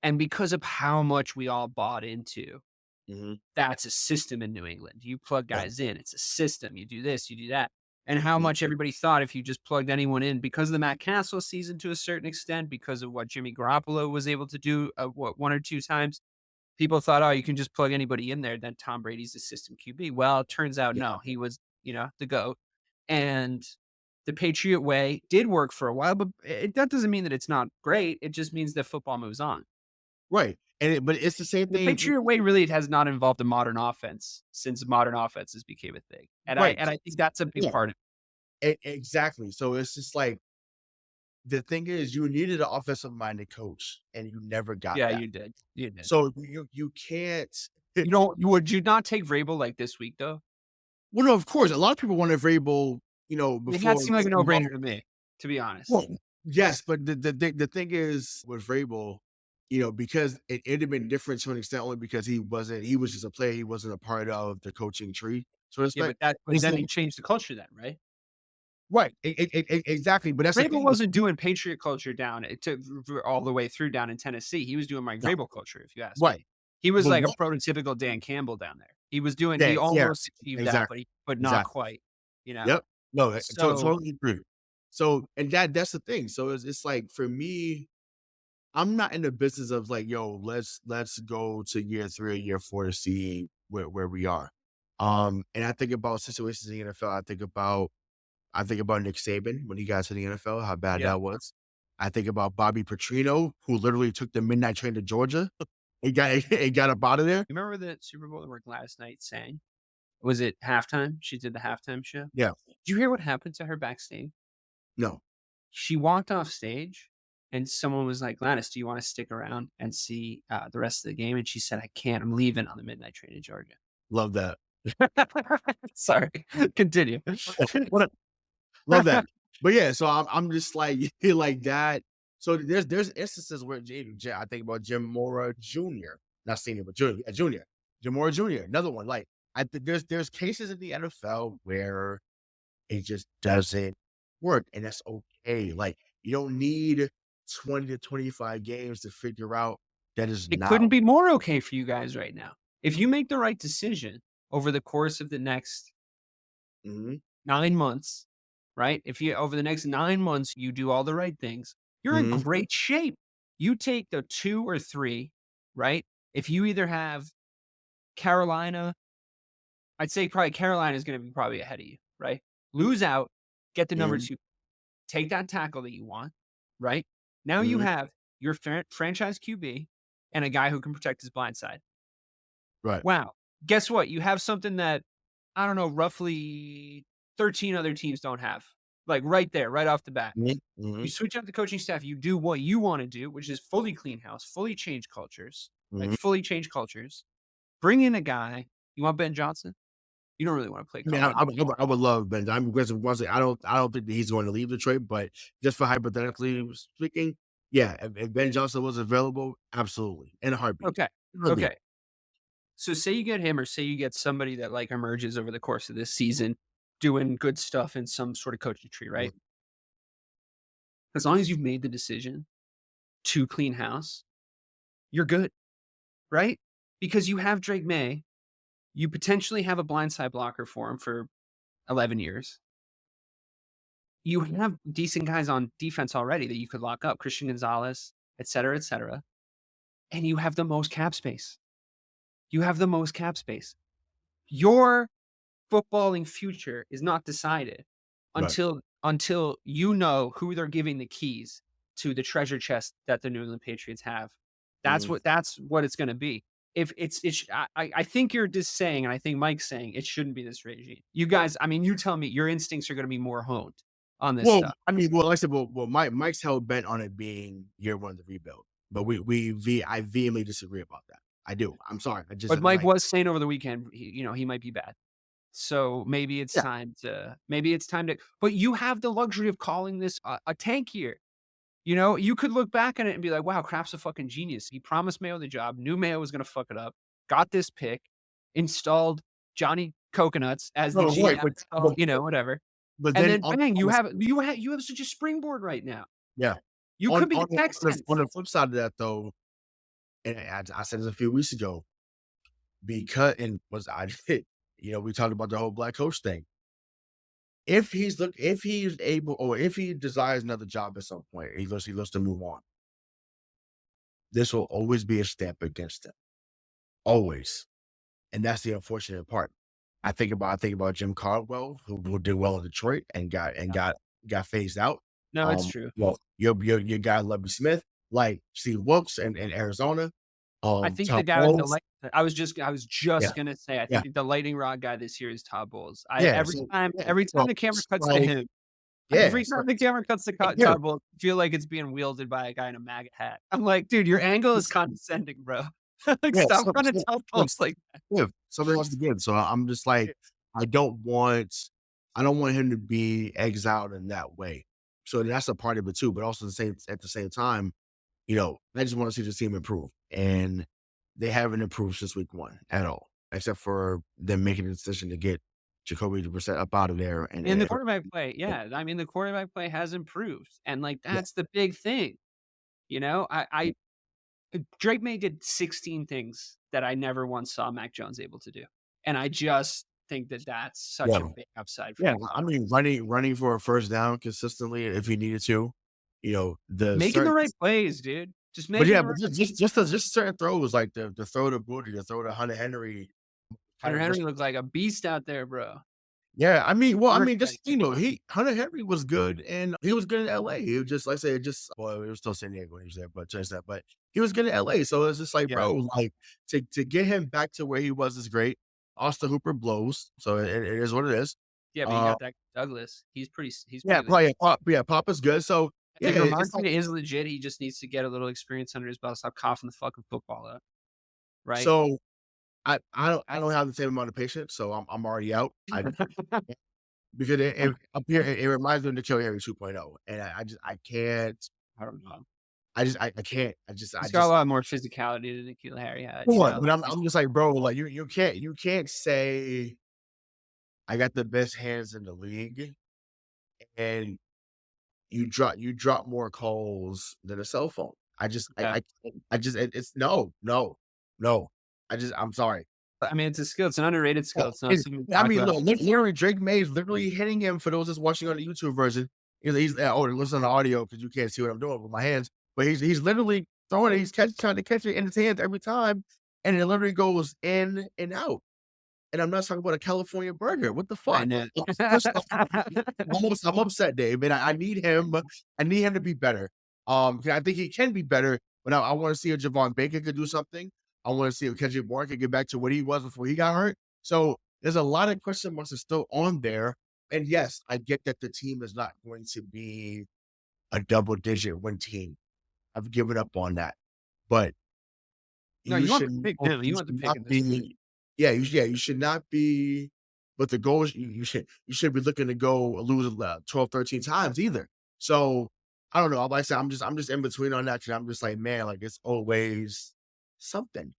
and because of how much we all bought into, Mhm. that's a system in New England. You plug Yeah. guys in, it's a system. You do this, you do that. And how Mhm. much everybody thought if you just plugged anyone in because of the Matt Castle season to a certain extent, because of what Jimmy Garoppolo was able to do, what 1 or 2 times, people thought, oh, you can just plug anybody in there. Then Tom Brady's the system QB. Well, it turns out Yeah. no, he was, the GOAT. And the Patriot way did work for a while, but that doesn't mean that it's not great. It just means that football moves on. Right. but it's the same The thing. Patriot way really has not involved a modern offense since modern offenses became a thing, and Right. I think that's a big Yeah. part of Exactly. So it's just like the thing is, you needed an offensive minded coach, and you never got Yeah, that. you did. So you can't. Would you not take Vrabel, like, this week, though? Well, no, of course, a lot of people wanted Vrabel, I mean, that before. seemed like a no-brainer to me, to be honest. Well, yes, but the thing is with Vrabel, because it'd have been different to an extent only because he was just a player, he wasn't a part of the coaching tree, so to Yeah, speak. but then he changed the culture then, right? Right, exactly, but that's the Vrabel thing. wasn't doing Patriot culture down it took all the way through down in Tennessee. He was doing Mike No, Vrabel culture, if you ask right, me. He was but like a what prototypical Dan Campbell down there. He yeah, yeah, almost achieved that, exactly, but not exactly. quite, you know? Yep. No, So totally agree. So, and that's the thing. So it's like for me, I'm not in the business of like, yo, let's go to year 3 or year 4 to see where we are. And I think about situations in the NFL. I think about Nick Saban when he got to the NFL, how bad yeah. that was. I think about Bobby Petrino, who literally took the midnight train to Georgia. He got up out of there. You remember the Super Bowl where Gladys Knight sang? Was it halftime? She did the halftime show. Yeah. Did you hear what happened to her backstage? No. She walked off stage and someone was like, "Gladys, do you wanna stick around and see, the rest of the game?" And she said, "I can't. I'm leaving on the midnight train to Georgia." Love that. Sorry. Continue. What Love that. But yeah, so I'm just like like that. So there's instances where I think about Jim Mora Jr., not senior, but junior, yeah, junior, Jim Mora Jr., another one. Like I think there's cases in the NFL where it just doesn't work, and that's okay. Like you don't need 20 to 25 games to figure out that is It not. couldn't be more okay for you guys right now. If you make the right decision over the course of the next Mhm, 9 months, right? If you over the next 9 months, you do all the right things, you're in mhm, great shape. You take the 2 or 3, right? If you either have Carolina, I'd say probably Carolina is gonna be probably ahead of you, right? Lose out, get the number mhm, 2, take that tackle that you want, right? Now you mhm, have your franchise QB and a guy who can protect his blind side. right. Wow. Guess what? You have something that, I don't know, roughly 13 other teams don't have. Like, right there, right off the bat. Mhm, You mhm, switch out the coaching staff, you do what you wanna do, which is fully clean house, fully change cultures, like, mhm. fully change cultures. Bring in a guy you want Ben Johnson? You don't really wanna play I mean, college football. I would love Ben. I'm because once I don't think that he's going to leave Detroit, but just for hypothetically speaking, yeah, if Ben Johnson was available, absolutely, in a heartbeat. Okay. In a heartbeat. Okay. So say you get him or say you get somebody that, like, emerges over the course of this season doing good stuff in some sort of coaching tree, right? Mhm, As long as you've made the decision to clean house, you're good, right? Because you have Drake Maye, you potentially have a blindside blocker for him for 11 years. You have decent guys on defense already that you could lock up, Christian Gonzalez, et cetera, and you have the most cap space. You have the most cap space. Your footballing future is not decided right. until you know who they're giving the keys to the treasure chest that the New England Patriots have. Mhm. That's what it's gonna be. If it's I think you're just saying, and I think Mike's saying it shouldn't be this regime. You guys, I mean, you tell me your instincts are gonna be more honed on this Well, stuff. I mean, like I said, Mike's hell bent on it being year one of the rebuild, but I vehemently disagree about that. I do. I'm sorry. I just But Mike like was saying over the weekend, he might be bad. So yeah. maybe it's time to but you have the luxury of calling this a tank year. You know, you could look back on it and be like, "Wow, Kraft's a fucking genius. He promised Mayo the job, knew Mayo was gonna fuck it up, got this pick, installed Johnny Coconuts as the No, right, GM, installed, whatever, but and then then bang, you have such a springboard right now. yeah. You On could be the on Texans." the flip side of that though, and I said this a few weeks ago, because and was I we talked about the whole black coach thing. If he's able or if he desires another job at some point, he looks to move on, this will always be a step against him. Always. And that's the unfortunate part. I think about Jim Caldwell, who did well in Detroit and got phased out. No, it's true. Well, your guy Lovie Smith, like Steve Wilkes in Arizona. I think the Top guy with the balls. light I was just Yeah, gonna say, I yeah, think the lightning rod guy this year is Todd Bowles. I yeah. So yeah, every so time the camera it's cuts to like him yeah, every so time the camera cuts to like, yeah, Todd Bowles, I feel like it's being wielded by a guy in a MAGA hat. I'm like, "Dude, your angle is it's condescending, bro." Like, yeah, stop trying to tell so folks like give. Something has to give. So I'm just like, that. I don't want I don't want him to be exiled in that way. So that's a part of it too. But also at the same time, I just want to see the team improve. And they haven't improved since week one at all, except for them making the decision to get Jacoby Brissett up out of there And the and quarterback play, yeah, yeah, I mean, the quarterback play has improved, and, like, yeah, that's the big thing, you know? Drake May did 16 things that I never once saw Mac Jones able to do, and I just think that that's such a yeah. big upside for Yeah, the I Cowboys. mean, running for a first down consistently if he needed to, the Making the certain right plays, dude. Just but making yeah, the but right just certain throws like the throw to Booty, the throw to Hunter Henry, kind Hunter of just Henry looks like a beast out there, bro. yeah. I Super mean, just exciting. he Hunter Henry was good and he was good in L.A. He was just like I said, just well, it was still San Diego when he was there, but just that. But he was good in L.A. So it's just like, Yeah. bro, like to get him back to where he was is great. Austin Hooper blows, so it is what it is. Yeah, but you Uh, got that Douglas. He's yeah, pretty legit. probably yeah, Pop is good. So yeah, If it's like Ramondre is legit, he just needs to get a little experience under his belt, stop coughing the fucking football up, right? so. I don't have the same amount of patience, so I'm already out. I because up here it reminds me of the Nikhil Harry 2.0, and I can't. I don't know. I can't. I He's got a just lot more physicality than N'Keal Harry had, you what? know? But Like, I'm he's I'm just like, bro, like you can't say I got the best hands in the league, and you drop more calls than a cell phone. yeah. I just it's no. I'm sorry. I mean, it's a skill. It's an underrated skill. It's not something we I talk mean, about. look, literally, Drake May is literally hitting him for those that's watching on the YouTube version. He's listen to the audio because you can't see what I'm doing with my hands. But he's literally throwing it. Trying to catch it in his hands every time, and it literally goes in and out. And I'm not talking about a California burger. What the I fuck? know. First off, I'm upset, Dave, and I need him. I need him to be better. 'Cause I think he can be better, but I want to see if Javon Baker could do something. I want to see if Kendrick Bourne could get back to what he was before he got hurt. So there's a lot of question marks that's still on there. And yes, I get that the team is not going to be a double digit win team. I've given up on that. But No, you you want the should pick, not man. You want the pick not in this game. be you should not be but the goal is you should be looking to go lose 12, 13 times either. So I don't know. Like I said, I'm just in between on that because I'm just like, man, like it's always something.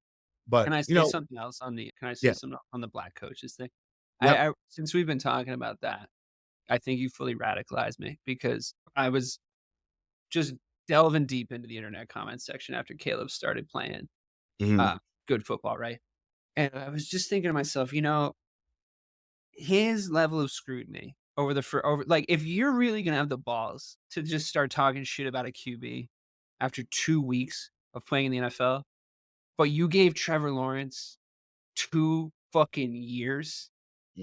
But Can I say something else can I say yeah, something on the black coaches thing? yep. I since we've been talking about that, I think you fully radicalized me because I was just delving deep into the internet comment section after Caleb started playing, Mhm, uh, good football, right? And I was just thinking to myself, his level of scrutiny over the for over like, if you're really gonna have the balls to just start talking shit about a QB after 2 weeks of playing in the NFL, but you gave Trevor Lawrence 2 fucking years,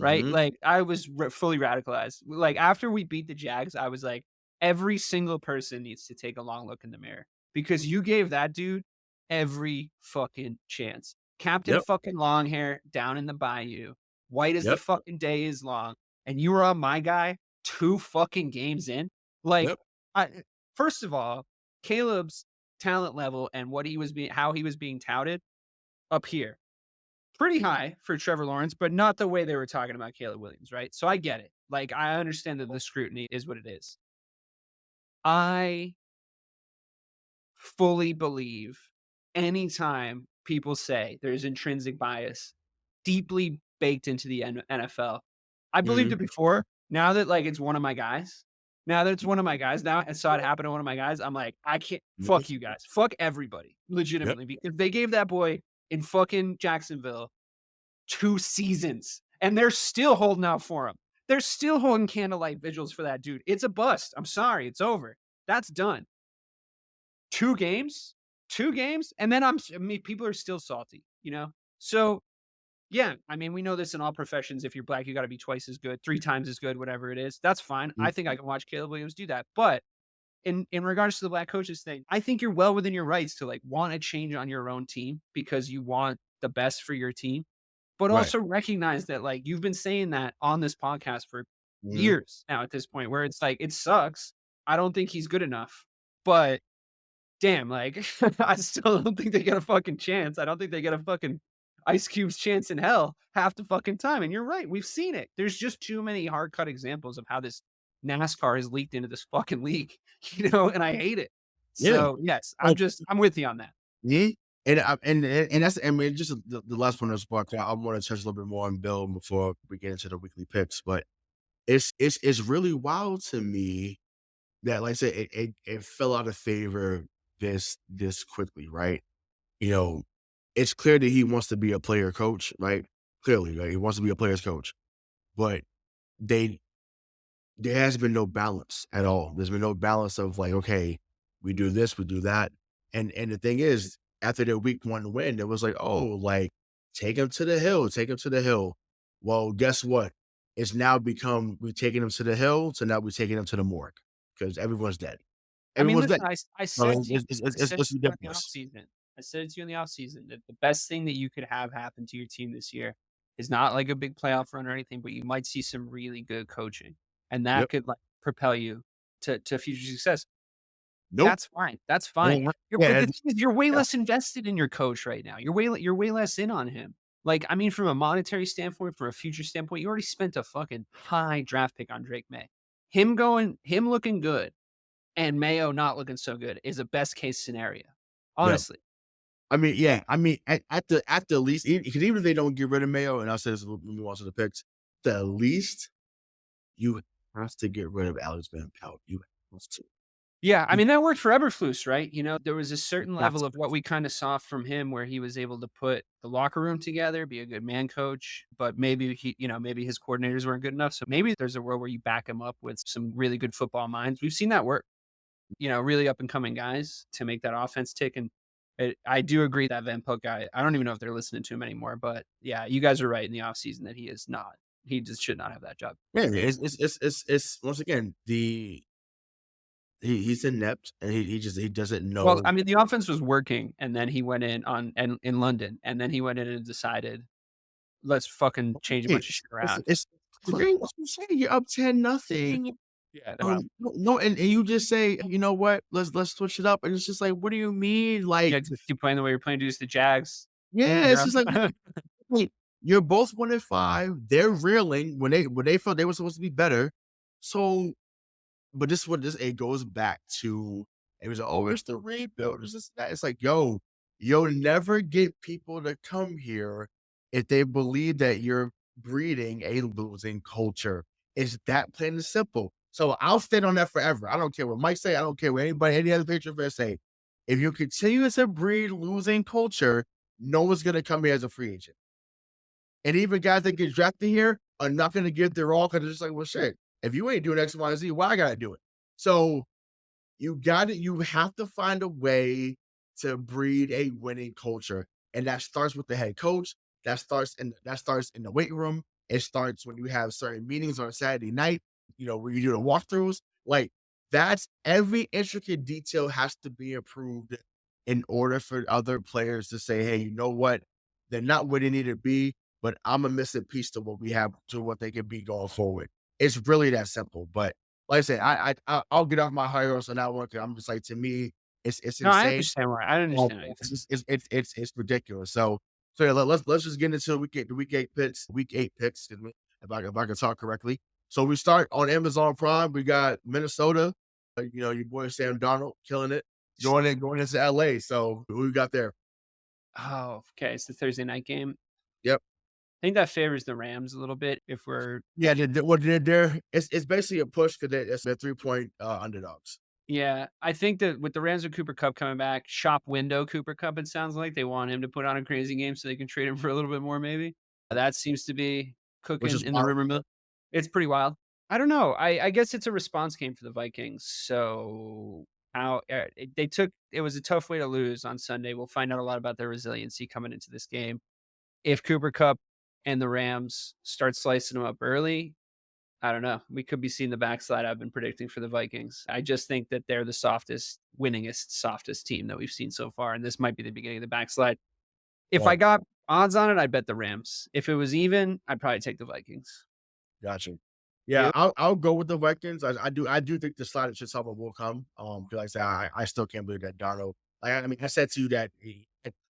right? mhm, Like, I was fully radicalized. Like, after we beat the Jags, I was like, every single person needs to take a long look in the mirror because you gave that dude every fucking chance. Captain yep, fucking long hair down in the bayou, white as the yep, fucking day is long, and you were on my guy 2 fucking games in. Like, yep, first of all, Caleb's talent level and what he was being how he was being touted up here pretty high for Trevor Lawrence, but not the way they were talking about Caleb Williams, right? So I get it. Like, I understand that the scrutiny is what it is. I fully believe anytime people say there's intrinsic bias deeply baked into the NFL. I believed mhm, it before. Now that like it's one of my guys, now that it's one of my guys, now I saw it happen to one of my guys. I'm like, I can't mhm, fuck you guys. Fuck everybody. yep, Legitimately. Because they gave that boy in fucking Jacksonville 2 seasons, and they're still holding out for him. They're still holding candlelight vigils for that dude. It's a bust. I'm sorry. It's over. That's done. 2 games? 2 games? And then I mean, people are still salty, you know? So, yeah, I mean, we know this in all professions. If you're black, you gotta be twice as good, 3 times as good, whatever it is. That's fine. mhm, I think I can watch Caleb Williams do that. But in regards to the black coaches thing, I think you're well within your rights to, like, want a change on your own team because you want the best for your team, but Right. also recognize that, like, you've been saying that on this podcast for Mhm. years now at this point where it's like, it sucks. I don't think he's good enough, but damn, like, I still don't think they get a fucking chance. I don't think they get a fucking Ice Cube's chance in hell half the fucking time, and you're right, we've seen it. There's just too many hard cut examples of how this NASCAR has leaked into this fucking league, and I hate it. Yeah. So, yes, Like, I'm with you on that. yeah. And that's, I mean, just the last one of this part, I wanna touch a little bit more on Bill before we get into the weekly picks, but it's really wild to me that, like I said, it fell out of favor this quickly, right? You know, it's clear that he wants to be a player coach, right? Clearly, right? He wants to be a player's coach, but they there has been no balance at all. There's been no balance of like, okay, we do this, we do that. And the thing is, after their week one win, it was like, oh, like, take him to the hill, take him to the hill. Well, guess what? It's now become we're taking him to the hill, so now we're taking him to the morgue because everyone's dead. I mean, Everyone's dead. listen, I I said mean, it to you I said it it's to you in the ridiculous. offseason. I said it to you in the offseason that the best thing that you could have happen to your team this year is not like a big playoff run or anything, but you might see some really good coaching, and that Yep. could, like, propel you to future success. Nope. That's fine, that's fine. Yeah, But the yeah, thing is you're way yeah. less invested in your coach right now. You're way less in on him. Like, I mean, from a monetary standpoint, from a future standpoint, you already spent a fucking high draft pick on Drake Maye. Him looking good and Mayo not looking so good is a best case scenario, Yeah. honestly. I mean, yeah. I mean, at the least, because even if they don't get rid of Mayo, and I said this when we watched the picks, the least you have to get rid of Alex Van Pelt. You have to. Yeah, I You mean, that worked for Eberflus, right? There was a certain have level to. of what we kinda saw from him where he was able to put the locker room together, be a good man coach, but maybe maybe his coordinators weren't good enough, so maybe there's a world where you back him up with some really good football minds. We've seen that work, really up and coming guys to make that offense tick, and I do agree that Van Pelt guy, I don't even know if they're listening to him anymore, but yeah, you guys are right in the offseason that he is not. He just should not have that job. Yeah, it's once again he's inept and he doesn't Well, know. I mean, the offense was working, and then he went in London, and then he went in and decided, "Let's fucking change a Hey, bunch of shit around." it's great. What you saying? You're up 10-0. Yeah, wow. No, and you just say, you know what? Let's switch it up, and it's just like, what do you mean? Like, Yeah, just keep playing the way you're playing, dude, it's the Jags. yeah, it's Yeah. just like, wait, you're both 1-5. They're reeling when they felt they were supposed to be better. So, but this is what this it goes back to. It was oh, it's the rebuild. It's this that. It's like, yo, you'll never get people to come here if they believe that you're breeding a losing culture. It's that plain and simple. So I'll stand on that forever. I don't care what Mike say. I don't care what anybody, any other Patriot fan say. If you continue to breed losing culture, no one's gonna come here as a free agent. And even guys that get drafted here are not gonna give their all because it's just like, well, shit. If you ain't doing X, Y, and Z, why I gotta do it? So you have to find a way to breed a winning culture. And that starts with the head coach. That starts in the weight room. It starts when you have certain meetings on a Saturday night, where you do the walkthroughs. Like that's every intricate detail has to be improved in order for other players to say, hey, you know what? They're not where they need to be, but I'm a missing piece to what we have to what they can be going forward. It's really that simple. But like I said, I'll get off my high horse on that one 'cause I'm just like, to me, it's No, I insane. understand why I understand how you feel. It's ridiculous. So yeah, let's just get into the week 8 picks, excuse me, if I can talk correctly. So we start on Amazon Prime. We got Minnesota, your boy Sam Darnold killing it, going into LA. So who we got there? Oh, okay, it's the Thursday night game. Yep. I think that favors the Rams a little bit if we're Yeah, they're it's basically a push because they're 3-point underdogs. yeah, I think that with the Rams with Cooper Kupp coming back, shop window Cooper Kupp, it sounds like they want him to put on a crazy game so they can trade him for a little bit more maybe. That seems to be Which cooking is in the wild. rumor mill. It's pretty wild. I don't know. I guess it's a response game for the Vikings. So how it was a tough way to lose on Sunday. We'll find out a lot about their resiliency coming into this game. If Cooper Kupp and the Rams start slicing them up early, I don't know. We could be seeing the backslide I've been predicting for the Vikings. I just think that they're the softest, winningest, softest team that we've seen so far, and this might be the beginning of the backslide. If I Right. got odds on it, I'd bet the Rams. If it was even, I'd probably take the Vikings. Gotcha. Yeah, You? I'll go with the Vikings. I do think the slide at summer will come. 'Cause like I said, I still can't believe that Darnold. Like, I mean, I said to you that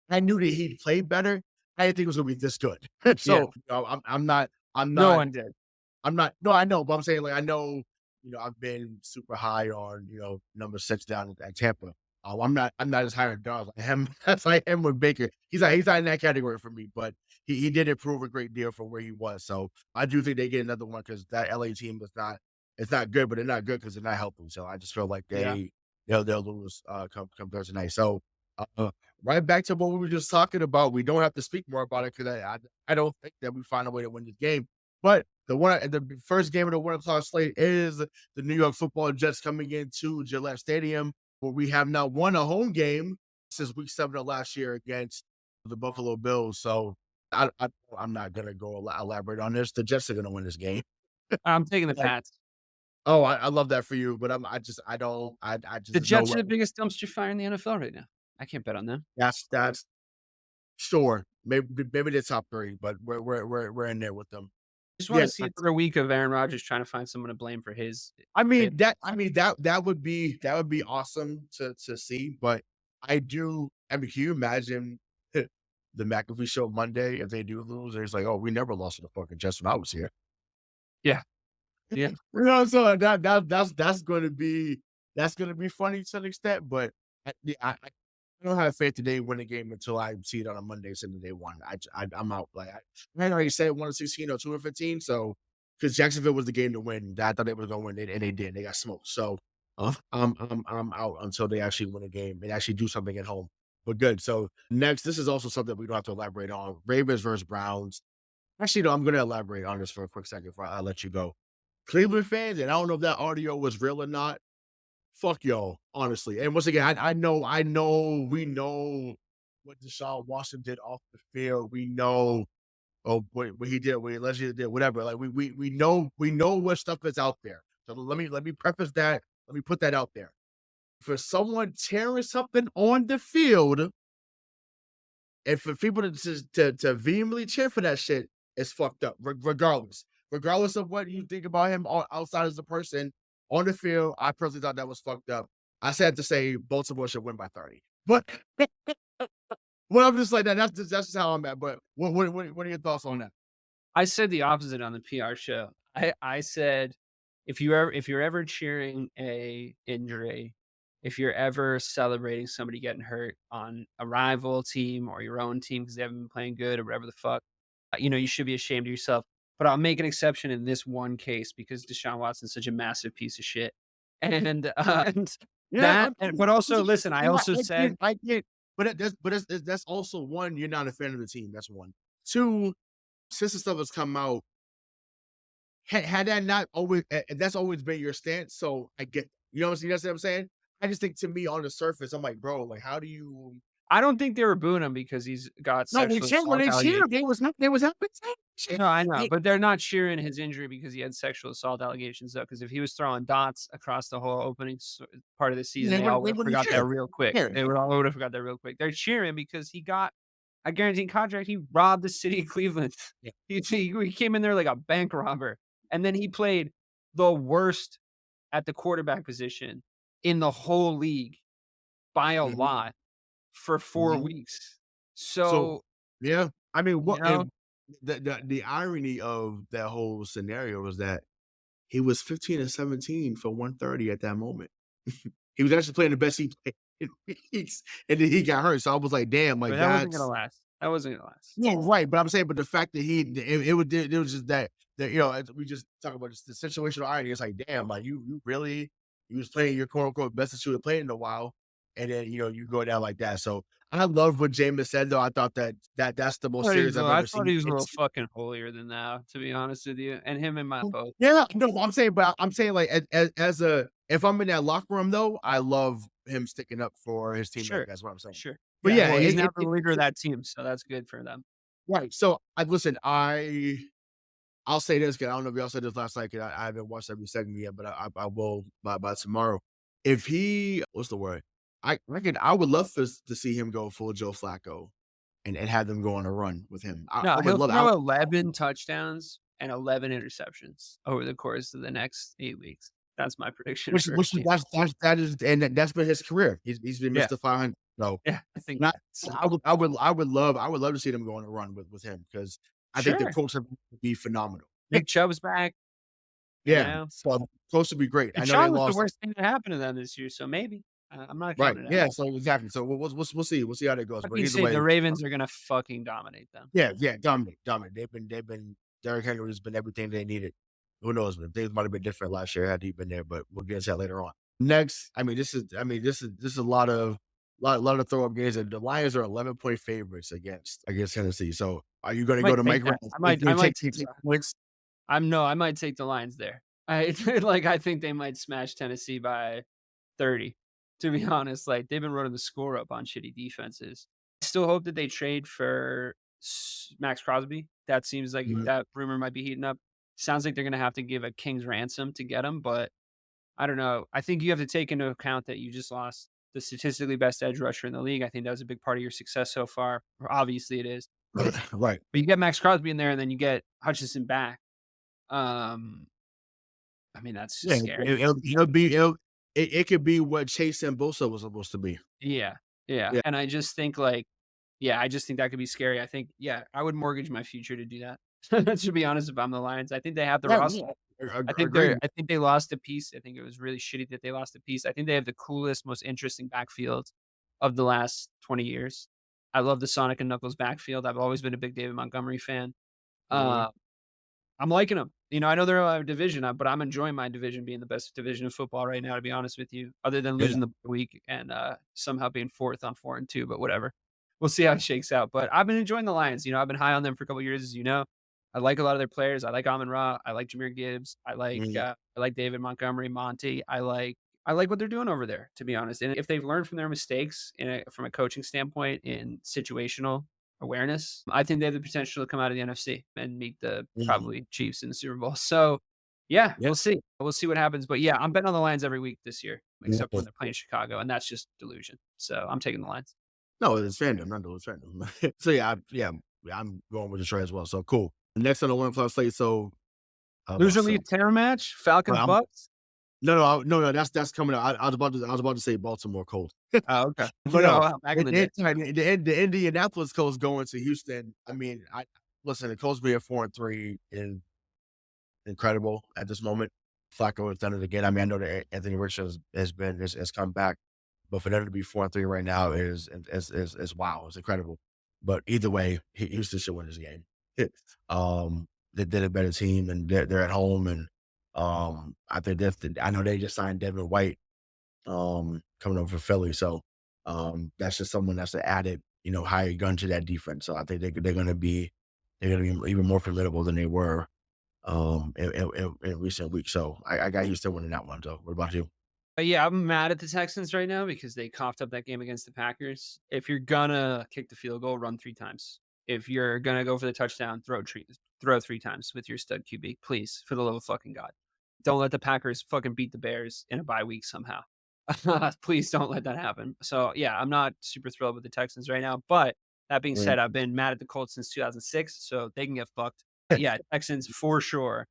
I knew that he'd play better. I didn't think it was gonna be this good. Yeah. So, I'm not I'm No not one did. I'm not no, I know, but I'm saying, like, I know, I've been super high on, number 6 down at Tampa. I'm not as high on Darnold as I am as I am with Baker. He's not in that category for me, but he did improve a great deal from where he was. So I do think they get another one because that LA team is not it's not good, but they're not good because they're not healthy. So I just feel like Yeah. they'll lose come Thursday night. So uh, right back to what we were just talking about. We don't have to speak more about it because I don't think that we find a way to win this game. But the first game of the 1 o'clock slate is the New York Football Jets coming into Gillette Stadium, where we have not won a home game since week 7 of last year against the Buffalo Bills. So I'm not gonna go elaborate on this. The Jets are gonna win this game. I'm taking the Like, Pats. oh, I love that for you, but I don't I just The there's no Jets are way. the biggest dumpster fire in the NFL right now. I can't bet on them. That's sure. Maybe the top 3, but we're in there with them. Just wanna Yeah, see another week of Aaron Rodgers trying to find someone to blame for his fail. that would be awesome to see, but can you imagine the McAfee show Monday if they do lose? It's like, "Oh, we never lost to the fucking Jets when I was here." Yeah. Yeah. So that's gonna be funny to an extent, but I don't have faith that they win a game until I see it on a Monday instead of day one. I'm out. Like, I had already said 1-16 or 2-15, so because Jacksonville was the game to win, I thought they were gonna win, and they did. They got smoked. So I'm out until they actually win a game and actually do something at home. But good. So next, this is also something we don't have to elaborate on. Ravens versus Browns. Actually, no, I'm gonna elaborate on this for a quick second before I let you go. Cleveland fans, and I don't know if that audio was real or not. Fuck y'all, honestly. And once again, we know what Deshaun Watson did off the field. We know, what he did, what he allegedly did, whatever. Like, we know what stuff is out there. So let me preface that. Let me put that out there. For someone tearing something on the field, and for people to vehemently cheer for that shit, it's fucked up. Regardless of what you think about him outside as a person on the field, I personally thought that was fucked up. I said to say Baltimore should win by 30, but well, I'm just like that. That's just how I'm at. But what are your thoughts on that? I said the opposite on the PR show. I said if you're ever cheering a injury, if you're ever celebrating somebody getting hurt on a rival team or your own team because they haven't been playing good or whatever the fuck, you should be ashamed of yourself. But I'll make an exception in this one case because Deshaun Watson's such a massive piece of shit. And Yeah, that, but also listen, I also said I get, but that's also one. You're not a fan of the team. That's one. Two, since the stuff has come out, had that not always, that's always been your stance. So I get, you know what I'm saying. I just think to me on the surface, I'm like, bro, like, how do you? I don't think they were booing him because he's got No, they sexual cheered when assault they allegations. cheered. They was happy. Shit. No, I know, They, but they're not cheering his injury because he had sexual assault allegations, though. Because if he was throwing dots across the whole opening part of the season, they all would they have wouldn't forgot that cheer. real quick. Yeah. They would all would have forgot that real quick. They're cheering because he got a guaranteed contract. He robbed the city of Cleveland. Yeah. He came in there like a bank robber, and then he played the worst at the quarterback position in the whole league by a Mhm, lot for 4 mhm. weeks. So, So, yeah, I mean, you what if know the irony of that whole scenario was that he was 15 and 17 for 130 at that moment. He was actually playing the best he played in weeks, and then he got hurt. So I was like, damn, but like that wasn't gonna that's last. That wasn't gonna last. yeah, right. But I'm saying, but the fact that it was just that as we just talk about just the situational irony. It's like, damn, like you really you was playing your quote unquote best that you had played in a while, and then you go down like that. So I love what Jameis said though. I thought that's the most serious I've I ever thought seen. he was a little fucking holier than thou, to be honest with you, and him and Matt both. Yeah, no, I'm saying like as a if I'm in that locker room though, I love him sticking up for his teammate. Sure, That's what I'm saying. sure. But Yeah, yeah, well, he's now the leader of that team, so that's good for them. right. So I listen. I'll say this because I don't know if y'all said this last night. 'Cause I haven't watched every segment yet, but I will by tomorrow. If he, what's the word? I reckon I would love to see him go full Joe Flacco and have them go on a run with him. I No, would he'll love. throw 11 touchdowns and 11 interceptions over the course of the next 8 weeks. That's my prediction for Which is him. that's been his career. He's been Yeah, Mr. 500. So yeah, I think not so. I would love to see them go on a run with him because I think the Sure. quotes would be phenomenal. Nick Chubb's back, you Yeah, know? so close to be great. I And know they Sean was the lost. worst thing that happened to them this year, so maybe. I'm not Right. counting it out. Yeah. So exactly. So we'll see. We'll see how that goes. That But being either said, way, the Ravens are gonna fucking dominate them. yeah, yeah, dominate. They've been. Derrick Henry has been everything they needed. Who knows? But things might have been different last year had he been there. But we'll get into that later on. Next, this is a lot of throw up games. And the Lions are 11-point favorites against Tennessee. So are you going I to go might to take Mike that. Ryan? I You might take points? I might take the Lions there. I I think they might smash Tennessee by 30, to be honest. Like, they've been running the score up on shitty defenses. I still hope that they trade for Max Crosby. That seems like Mhm. that rumor might be heating up. Sounds like they're gonna have to give a king's ransom to get him, but I don't know. I think you have to take into account that you just lost the statistically best edge rusher in the league. I think that was a big part of your success so far. Or obviously it is. Right. But you get Max Crosby in there and then you get Hutchinson back. Um, I mean, that's Yeah. just scary. It could be what Chase and Bosa was supposed to be. Yeah. Yeah. Yeah. And I just think like, yeah, I just think that could be scary. I think, yeah, I would mortgage my future to do that. To be honest, if I'm the Lions, I think they have the Yeah. roster. Yeah. Agreed. I think they lost a piece. I think it was really shitty that they lost a piece. I think they have the coolest, most interesting backfield of the last 20 years. I love the Sonic and Knuckles backfield. I've always been a big David Montgomery fan. Mhm. Uh, I'm liking them. You know, I know they're a division, but I'm enjoying my division being the best division of football right now, to be honest with you, other than Yeah. losing the week and somehow being fourth on 4-2, but whatever. We'll see how it shakes out. But I've been enjoying the Lions. You know, I've been high on them for a couple years, as you know. I like a lot of their players. I like Amon Ra. I like Jameer Gibbs. Mhm. I like David Montgomery, Monty. I like what they're doing over there, to be honest. And if they've learned from their mistakes from a coaching standpoint in situational awareness, I think they have the potential to come out of the NFC and meet the Mhm. probably Chiefs in the Super Bowl. So, yeah, Yeah. we'll see. We'll see what happens. But yeah, I'm betting on the Lions every week this year, except for Yeah. when they're playing Chicago, and that's just delusion. So I'm taking the Lions. No, it's fandom, not no, it's fandom. So I'm going with Detroit as well. So cool. Next on the 1 o'clock slate. So Loser so leave terror match, Falcons I'm Bucks. no, that's coming out. I was about to say Baltimore Colts. Oh, okay. But You know, no, back in the day. the Indianapolis Colts going to Houston. I mean, I listen, the Colts being 4-3 is incredible at this moment. Flacco has done it again. I mean, I know that Anthony Richards has come back, but for them to be 4-3 right now is wow, it's incredible. But either way, Houston should win this game. They're a better team and they're at home and I think I know they just signed Devin White coming over for Philly. So that's just someone that's an added, higher gun to that defense. So I think they're gonna be even more formidable than they were in recent weeks. So I got Houston winning that one. So what about you? But yeah, I'm mad at the Texans right now because they coughed up that game against the Packers. If you're gonna kick the field goal, run 3 times. If you're gonna go for the touchdown, throw 3 times with your stud QB, please, for the love of fucking God. Don't let the Packers fucking beat the Bears in a bye week somehow. Please don't let that happen. So yeah, I'm not super thrilled with the Texans right now. But that being Mm. said, I've been mad at the Colts since 2006, so they can get fucked. Yeah, Texans for sure.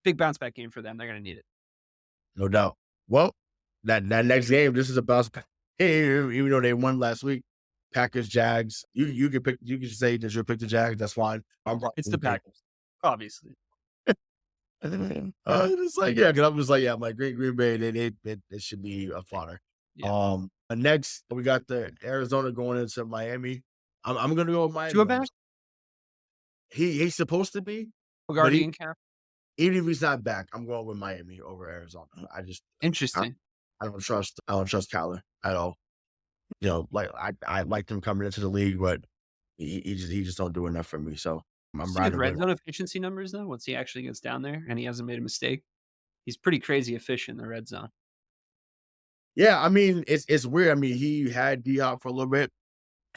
Big bounce back game for them. They're gonna need it. No doubt. Well, that next game, this is a bounce back. Hey, even though they won last week, Packers, Jags. You can pick. You can say that you pick the Jags. That's fine. I'm It's rocking the with Packers. Packers, obviously. It's like yeah, because I'm just like yeah, my Green Bay. It should be a fodder. Yeah. Next we got the Arizona going into Miami. I'm gonna go with Tua Miami. back? He's supposed to be, but Guardian cap? even if he's not back, I'm going with Miami over Arizona. I, Interesting. I don't trust Kyler at all. Like I liked him coming into the league, but he just don't do enough for me. So I'm See good riding with red him. zone efficiency numbers, though, once he actually gets down there and he hasn't made a mistake. He's pretty crazy efficient in the red zone. Yeah, I mean it's weird. I mean he had D Hop for a little bit,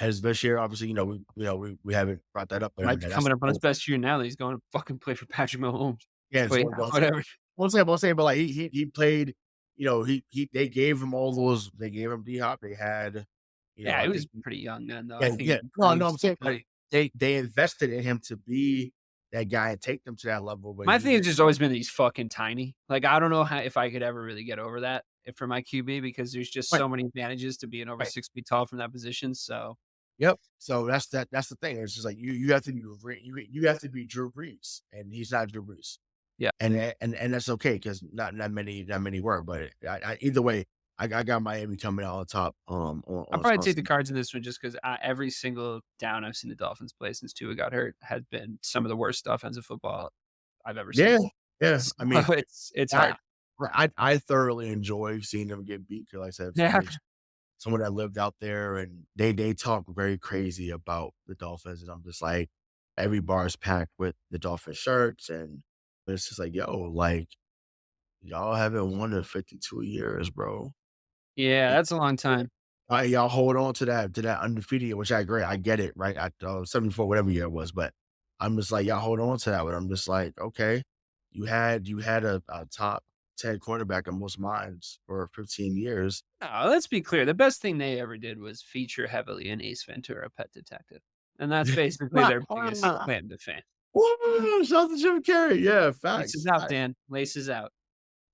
his best year. Obviously, we haven't brought that up, but I Might mean be that's coming up on his best year now that he's going to fucking play for Patrick Mahomes. yeah. But So yeah, whatever. won't say, but like he played. They gave him all those. They gave him D Hop. They had, Yeah, I he was think pretty young then, though. I yeah, think yeah. he No, no, improved. I'm saying But like they invested in him to be that guy and take them to that level. But my thing he has just always been that he's fucking tiny. Like, I don't know how if I could ever really get over that for my QB because there's just right, so many advantages to being over right. 6 feet tall from that position. So Yep. So that's the thing. It's just like you have to be you have to be Drew Brees, and he's not Drew Brees. yeah, And that's okay because not many were, but either way, I got Miami coming out on top. I'll On probably take the Sunday. Cards in this one just because every single down I've seen the Dolphins play since Tua got hurt has been some of the worst offensive football I've ever Yeah, seen. yeah. So I mean, it's I hard. I thoroughly enjoy seeing them get beat. 'Cause like I said, for Yeah, me, someone that lived out there, and they talk very crazy about the Dolphins, and I'm just like, every bar is packed with the Dolphin shirts, and it's just like, yo, like y'all haven't won in 52 years, bro. yeah, that's a long time. Y'all hold on to that undefeated, which I agree. I get it, right? 74, whatever year it was, but I'm just like, y'all hold on to that. But I'm just like, okay, you had a top 10 quarterback in most minds for 15 years. No, let's be clear. The best thing they ever did was feature heavily in Ace Ventura: Pet Detective, and that's basically their biggest claim to fame. Woo, shout out to Jim Carrey. Yeah, Laces facts. out, Dan. Laces out.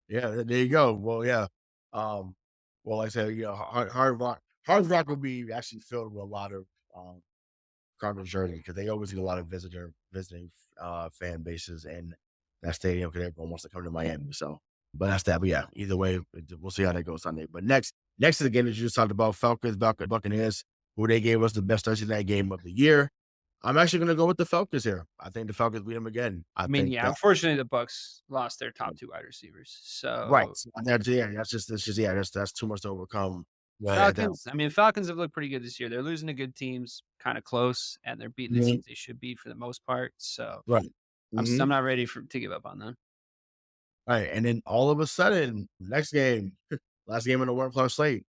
Yeah, there you go. Well, yeah. Um, well, like I said, Hard Rock will be actually filled with a lot of Cardinals jersey because they always get a lot of visiting fan bases in that stadium because everyone wants to come to Miami. So, but that's that. But yeah, either way, we'll see how that goes Sunday. But next to the game that you just talked about, Falcons, Buccaneers, who they gave us the best Thursday night game of the year. I'm actually going to go with the Falcons here. I think the Falcons beat them again. I I mean, think yeah, that unfortunately, the Bucks lost their top 2 wide receivers. right. So That's just yeah, that's too much to overcome. Right at that. Falcons have looked pretty good this year. They're losing to good teams, kind of close, and they're beating the Mhm. teams they should beat for the most part. So Right. I'm Mhm. not ready to give up on them. Right, and then all of a sudden, next game, last game in the 1 o'clock slate,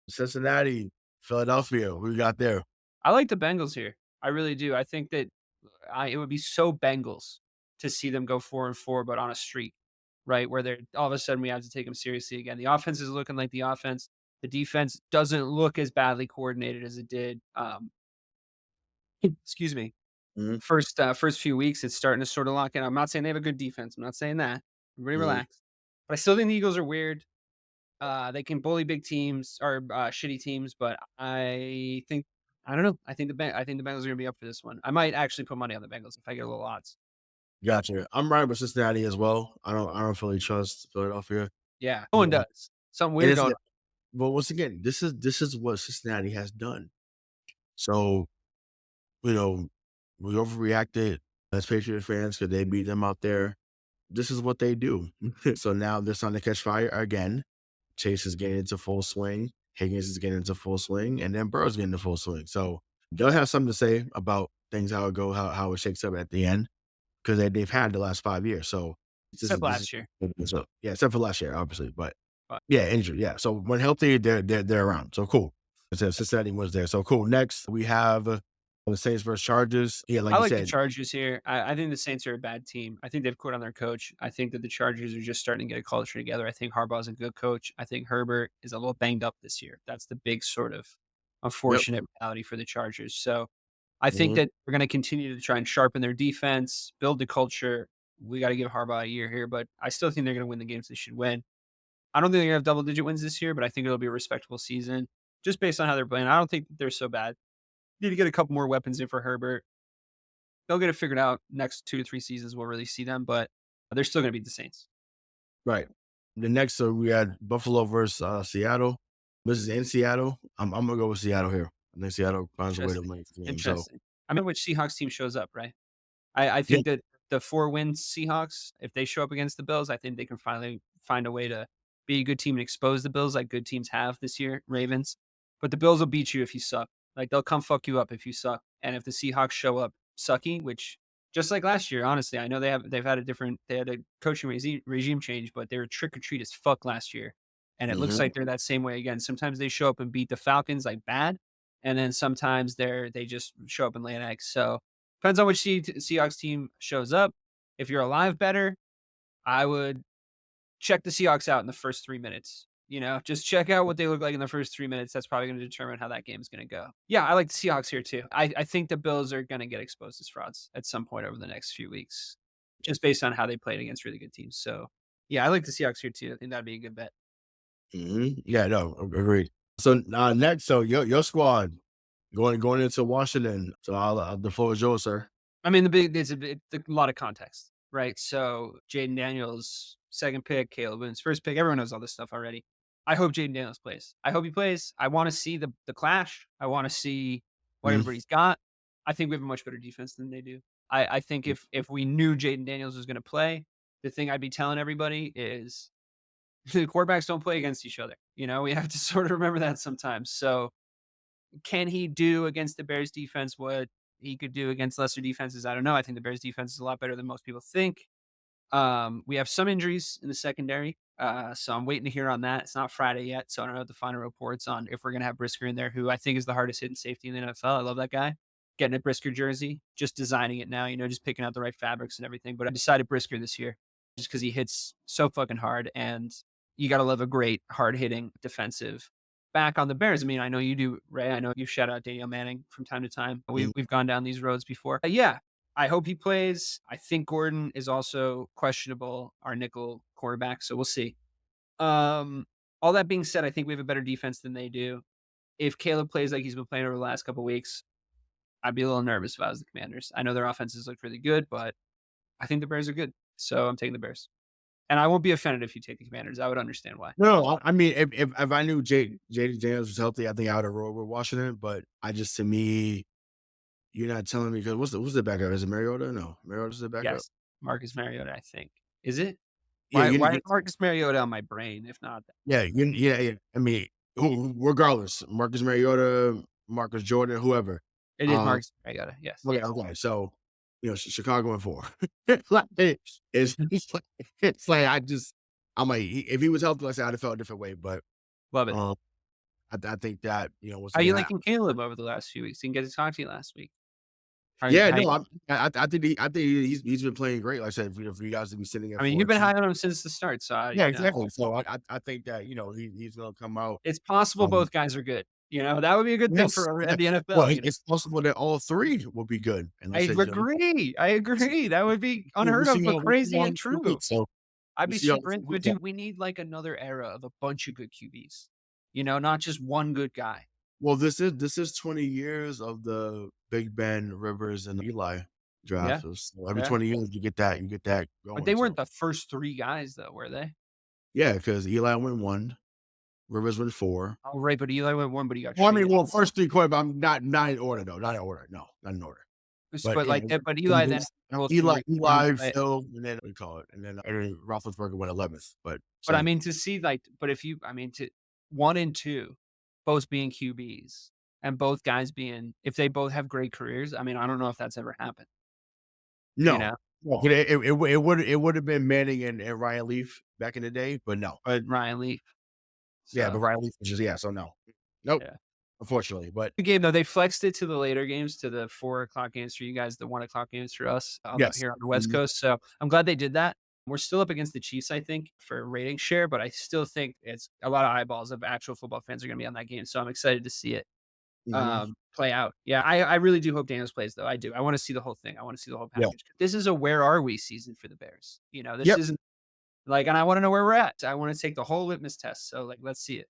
Cincinnati, Philadelphia. Who we got there? I like the Bengals here. I really do. I think that it would be so Bengals to see them go 4-4, but on a streak, right? Where they're all of a sudden we have to take them seriously again. The offense is looking like the offense. The defense doesn't look as badly coordinated as it did. Excuse me. Mhm, First few weeks, it's starting to sort of lock in. I'm not saying they have a good defense. I'm not saying that. Everybody mhm. relax. But I still think the Eagles are weird. They can bully big teams or shitty teams, but I don't know. I think the Bengals are gonna be up for this one. I might actually put money on the Bengals if I get a little odds. Gotcha. I'm riding with Cincinnati as well. I don't fully trust Philadelphia. Yeah, no You one know, does. Something and weird it's going on. but once again, this is what Cincinnati has done. So, you know, we overreacted as Patriot fans because they beat them out there. This is what they do. So now they're starting to catch fire again. Chase is getting into full swing. Higgins is getting into full swing, and then Burrow's getting into full swing. So they'll have something to say about things, how it go, how it shakes up at the end, because they've had the last 5 years. So Except this is last year. so yeah, except for last year, obviously. But But yeah, injured. Yeah. So when healthy, they're around. So cool. So Cincinnati was there. So cool. Next we have the Saints versus Chargers. Yeah, like I you like the said. Chargers here. I think the Saints are a bad team. I think they've quit on their coach. I think that the Chargers are just starting to get a culture together. I think Harbaugh's a good coach. I think Herbert is a little banged up this year. That's the big sort of Yep. unfortunate reality for the Chargers. So I think Mhm. that we're going to continue to try and sharpen their defense, build the culture. We got to give Harbaugh a year here, but I still think they're going to win the games they should win. I don't think they're going to have double digit wins this year, but I think it'll be a respectable season just based on how they're playing. I don't think they're so bad. Need to get a couple more weapons in for Herbert. They'll get it figured out next 2 to 3 seasons. We'll really see them, but they're still going to beat the Saints. Right. The next, we had Buffalo versus Seattle. This is in Seattle. I'm gonna go with Seattle here. I think Seattle finds a way to Interesting. win the game. So Interesting. I mean, which Seahawks team shows up, right? I yeah, think that the 4-win Seahawks, if they show up against the Bills, I think they can finally find a way to be a good team and expose the Bills like good teams have this year, Ravens. But the Bills will beat you if you suck. Like they'll come fuck you up if you suck. And if the Seahawks show up sucky, which just like last year, honestly, I know they had a coaching regime change, but they were trick or treat as fuck last year. And it looks hmm like they're that same way again. Sometimes they show up and beat the Falcons like bad, and then sometimes they just show up and lay an egg. So depends on which Seahawks team shows up. If you're a live better, I would check the Seahawks out in the first 3 minutes. Just check out what they look like in the first 3 minutes. That's probably going to determine how that game is going to go. Yeah, I like the Seahawks here too. I think the Bills are going to get exposed as frauds at some point over the next few weeks, just based on how they played against really good teams. So, yeah, I like the Seahawks here too. I think that'd be a good bet. Yeah, no, agreed. So next, so your squad going into Washington. So the floor is yours, sir. I mean, there's a lot of context, right? So Jaden Daniels, second pick, Caleb Williams, first pick. Everyone knows all this stuff already. I hope Jaden Daniels plays. I hope he plays. I want to see the clash. I want to see what Mhm. everybody's got. I think we have a much better defense than they do. I think if we knew Jaden Daniels was going to play, the thing I'd be telling everybody is the quarterbacks don't play against each other. We have to sort of remember that sometimes. So can he do against the Bears defense what he could do against lesser defenses? I don't know. I think the Bears defense is a lot better than most people think. We have some injuries in the secondary, so I'm waiting to hear on that. It's not Friday yet, so I don't know the final reports on if we're going to have Brisker in there, who I think is the hardest hitting safety in the NFL. I love that guy. Getting a Brisker jersey, just designing it now, just picking out the right fabrics and everything. But I decided Brisker this year just because he hits so fucking hard, and you got to love a great hard hitting defensive back on the Bears. I mean, I know you do, Ray. I know you shout out Daniel Manning from time to time. We've gone down these roads before. Yeah, I hope he plays. I think Gordon is also questionable, our nickel quarterback, so we'll see. All that being said, I think we have a better defense than they do. If Caleb plays like he's been playing over the last couple weeks, I'd be a little nervous if I was the Commanders. I know their offenses looked really good, but I think the Bears are good, so I'm taking the Bears. And I won't be offended if you take the Commanders. I would understand why. No, I mean, if I knew Jaden Daniels was healthy, I think I would have rolled with Washington. But to me, you're not telling me because what's the backup? Is it Mariota? No, Mariota's the backup. Yes, Marcus Mariota, I think. Is it? Yeah, Why is Marcus Mariota on my brain if not that? yeah. I mean, regardless, Marcus Mariota, Marcus Jordan, whoever. It is Um, Marcus Mariota, yes. okay. So Chicago and 4. It's like I'm like if he was healthy, let's say I'd have felt a different way. But Love it. um, I think that once How you again, liking Caleb over the last few weeks? Didn't get to talk to you last week. yeah, How no, I think he's been playing great. Like I said, for you guys to be sitting at I mean, 4 you've and been 2. high on him since the start, so, Yeah, exactly. So I think that he's gonna come out. it's possible Um, both guys are good. That would be a good thing yes, for yeah. the Well, NFL, it's possible that all 3 will be good, and I let's say agree, I agree. That would be we'll unheard of, see but we'll see crazy how and this week true. goes. So I'd we'll be see how super this into week it, goes. dude. We need, like, another era of a bunch of good QBs, not just one good guy. Well, this is 20 years of the Big Ben, Rivers, and Eli Yeah, draft. So every yeah. 20 years you get that But going. they weren't So the first 3 guys, though, were they? yeah, because Eli went 1, Rivers went 4. Oh, right, but Eli went 1, but he got Well, I mean, traded. first 3 quarterbacks, I'm not in order though, not in order. No, not in order. But But, yeah, like, that but it Eli then was had a whole thing where Eli, he couldn't Eli, play. Phil, and then what do you call it? And then Roethlisberger went 11th. But But I so mean, to see like, but if you, I mean, to 1 and 2, both being QBs and both guys being, if they both have great careers, I mean, I don't know if that's ever happened, you no, know, no, it would have been Manning and Ryan Leaf back in the day, but no, but Ryan Leaf. yeah, but So, Ryan Leaf was just so no, nope, yeah. unfortunately, but The game though, they flexed it to the later games, to the 4 o'clock games for you guys, the 1 o'clock games for us on the yes, here on the West mhm, Coast. So I'm glad they did that. We're still up against the Chiefs, I think, for rating share, but I still think it's a lot of eyeballs of actual football fans are going to be on that game. So I'm excited to see it mhm, play out. Yeah, I really do hope Daniels plays though. I do. I want to see the whole thing. I want to see the whole yeah, package. This is a where are we season for the Bears. This yep, isn't like, and I want to know where we're at. I want to take the whole litmus test. So like, let's see it.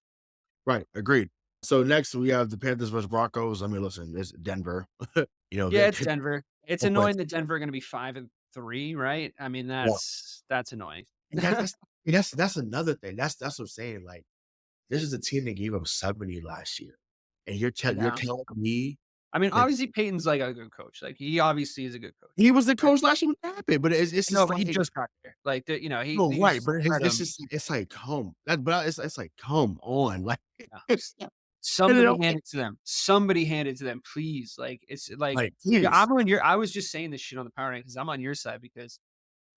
right, agreed. So next we have the Panthers versus Broncos. I mean, listen, it's Denver, Yeah, they it's Denver. It's but annoying that Denver are going to be 5-3, right? I mean, yeah, that's annoying. and that's another thing. That's what I'm saying. Like this is a team that gave up 70 last year, and you're Yeah. telling me I mean, that obviously Peyton's like a good coach. Like he obviously is a good coach. he was the Right? coach last year. What happened? But it's No, just but he like just got there. Like no, right. he's But spread it's him. just it's like it's like come on, like Yeah. it's get it Somebody out, hand it to them. Somebody hand it to them, please. Like it's like, like yeah, please. I was just saying this shit on the power rank because I'm on your side because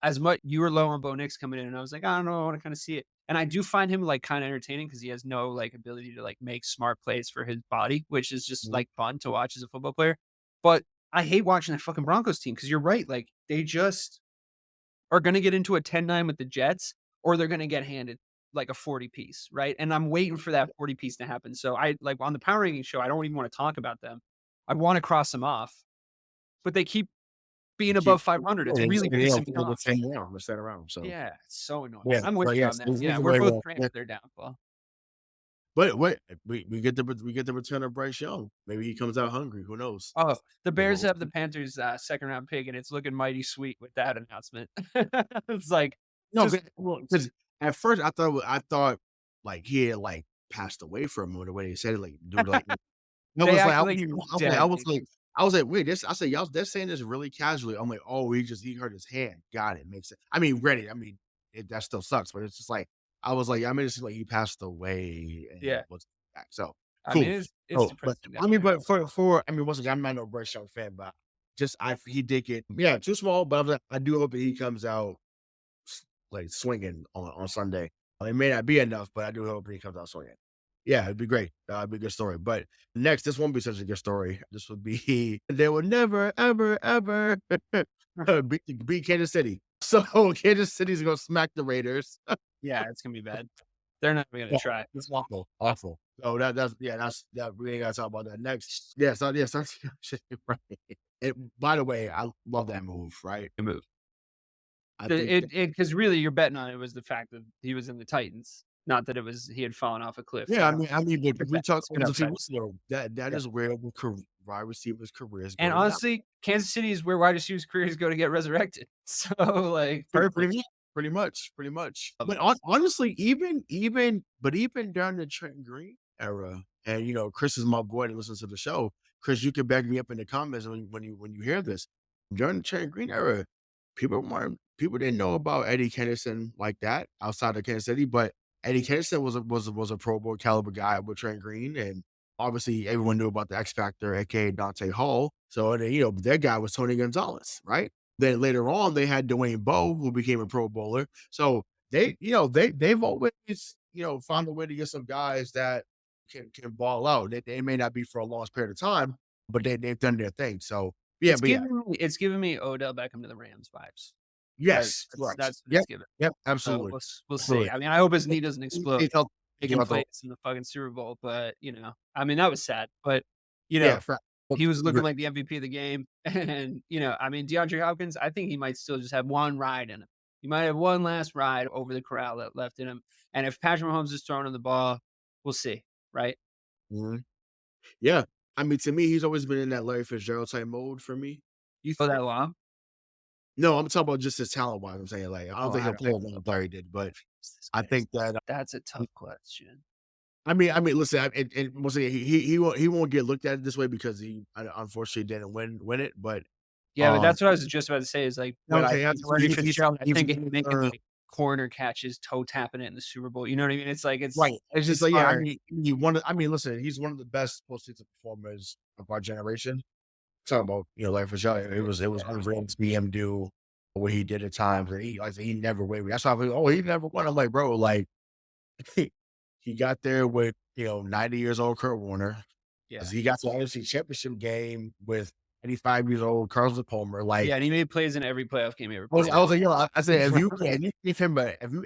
as much you were low on Bo Nix coming in, and I was like, "I don't know, I wanna kinda see it." And I do find him, like, kinda entertaining because he has no, like, ability to, like, make smart plays for his body, which is just, Mhm. like, fun to watch as a football player. But I hate watching that fucking Broncos team because 'cause you're right, like, they just are gonna get into a 10-9 with the Jets, or they're gonna get handed, like, a 40 piece, right? And I'm waiting for that 40 piece to happen. So I like, on the power ranking show, I don't even wanna talk about them. I wanna cross them off, but they keep being Keep above 500. It's yeah, really pissing me off. we're staying around. So Yeah, it's so annoying. yeah, I'm with but you yes, on that. Yeah, either we're way, both well, praying yeah. for their downfall. But wait, we get the return of Bryce Young. Maybe he comes out hungry. Who knows? Oh, the You Bears know, have the Panthers, second round pick, and it's looking mighty sweet with that announcement. It's like, no, just because at first I thought like he had like passed away from him the way they said it, like dude, like I they was like, acted like he was I dead. was like, I was like, wait, this. I said, y'all, they're saying this really casually. I'm like, oh, he hurt his hand. Got it, makes sense. I mean, granted, I mean, that still sucks, but it's just like I was like, I mean, it's like he passed away and Yeah. was back. So I mean, cool. it's Oh, but depressing, I mean, definitely. but I mean, once again, I'm not no Bryce Young fan, but just he did get too small. But I do hope that he comes out like swinging on Sunday. It may not be enough, but I do hope he comes out swinging. Yeah, it'd be great. It'd be a good story. But next, this won't be such a good story. This would be they will never, ever, ever beat Kansas City. So Kansas City's gonna smack the Raiders. Yeah, it's gonna be bad. They're not even gonna Yeah, try. it's awful, awful. So that's that. We ain't gotta talk about that next. So right. By the way, I love that move. Right, Good move. I think It because really you're betting on it was the fact that he was in the Titans, not that it was he had fallen off a cliff. yeah, Like, I mean, but like we that. talked It's good about this a few upside. weeks ago. That Yeah. is where wide receivers' careers go And to die. honestly, Kansas City is where wide receivers' careers go to get resurrected. So, like, perfect. Pretty much. Love But it. honestly, even during the Trent Green era, and Chris is my boy that listens to the show. Chris, you can back me up in the comments when you hear this. During the Trent Green era, people didn't know about Eddie Kennison like that outside of Kansas City, but Eddie Kennison was a Pro Bowl caliber guy with Trent Green, and obviously everyone knew about the X Factor, aka Dante Hall. So then, their guy was Tony Gonzalez, right? Then later on, they had Dwayne Bowe, who became a Pro Bowler. So they've always found a way to get some guys that can ball out. They may not be for a long period of time, but they've done their thing. So yeah, but yeah, It's giving me Odell Beckham to the Rams vibes. yes, correct. That's what Yep, it's giving. yep, So absolutely, we'll see. absolutely. I mean, I hope his knee doesn't He explode stayed healthy. He came making out the plays in the fucking Super Bowl, but, I mean, that was sad, but, you yeah, know, fact. he was looking like the MVP of the game, and, I mean, DeAndre Hopkins, I think he might still just have one ride in him. He might have one last ride over the corral that left in him, and if Patrick Mahomes is throwing him the ball, we'll see, right? Mhm. Yeah, I mean, to me, he's always been in that Larry Fitzgerald type mode for me. You throw that long? No, I'm talking about just his talent wise. I'm saying like I don't Oh, think I he'll don't play as long as Larry did, but this I guy's think that that's a tough question. listen, and once again, he won't get looked at this way because he unfortunately didn't win it. But Yeah, but um, that's what I was just about to say is, like, when I okay, think Larry Fitzgerald, I he's think of him making, like, corner catches, toe tapping it in the Super Bowl, you know what I mean? It's like right. It's just it's like yeah, hard. I mean, listen, he's one of the best postseason performers of our generation. Talking about Larry Fitzgerald, it was unreal to see him do what he did at times, and he like I said, he never wavered. That's why I was like, oh, he never won. I'm like, bro, like he got there with 90 years old Kurt Warner. Yeah. 'Cause he got to the NFC Championship game with 85 years old Carson Palmer. Like Yeah, and he made plays in every playoff game he ever I played in. was like, I said, if you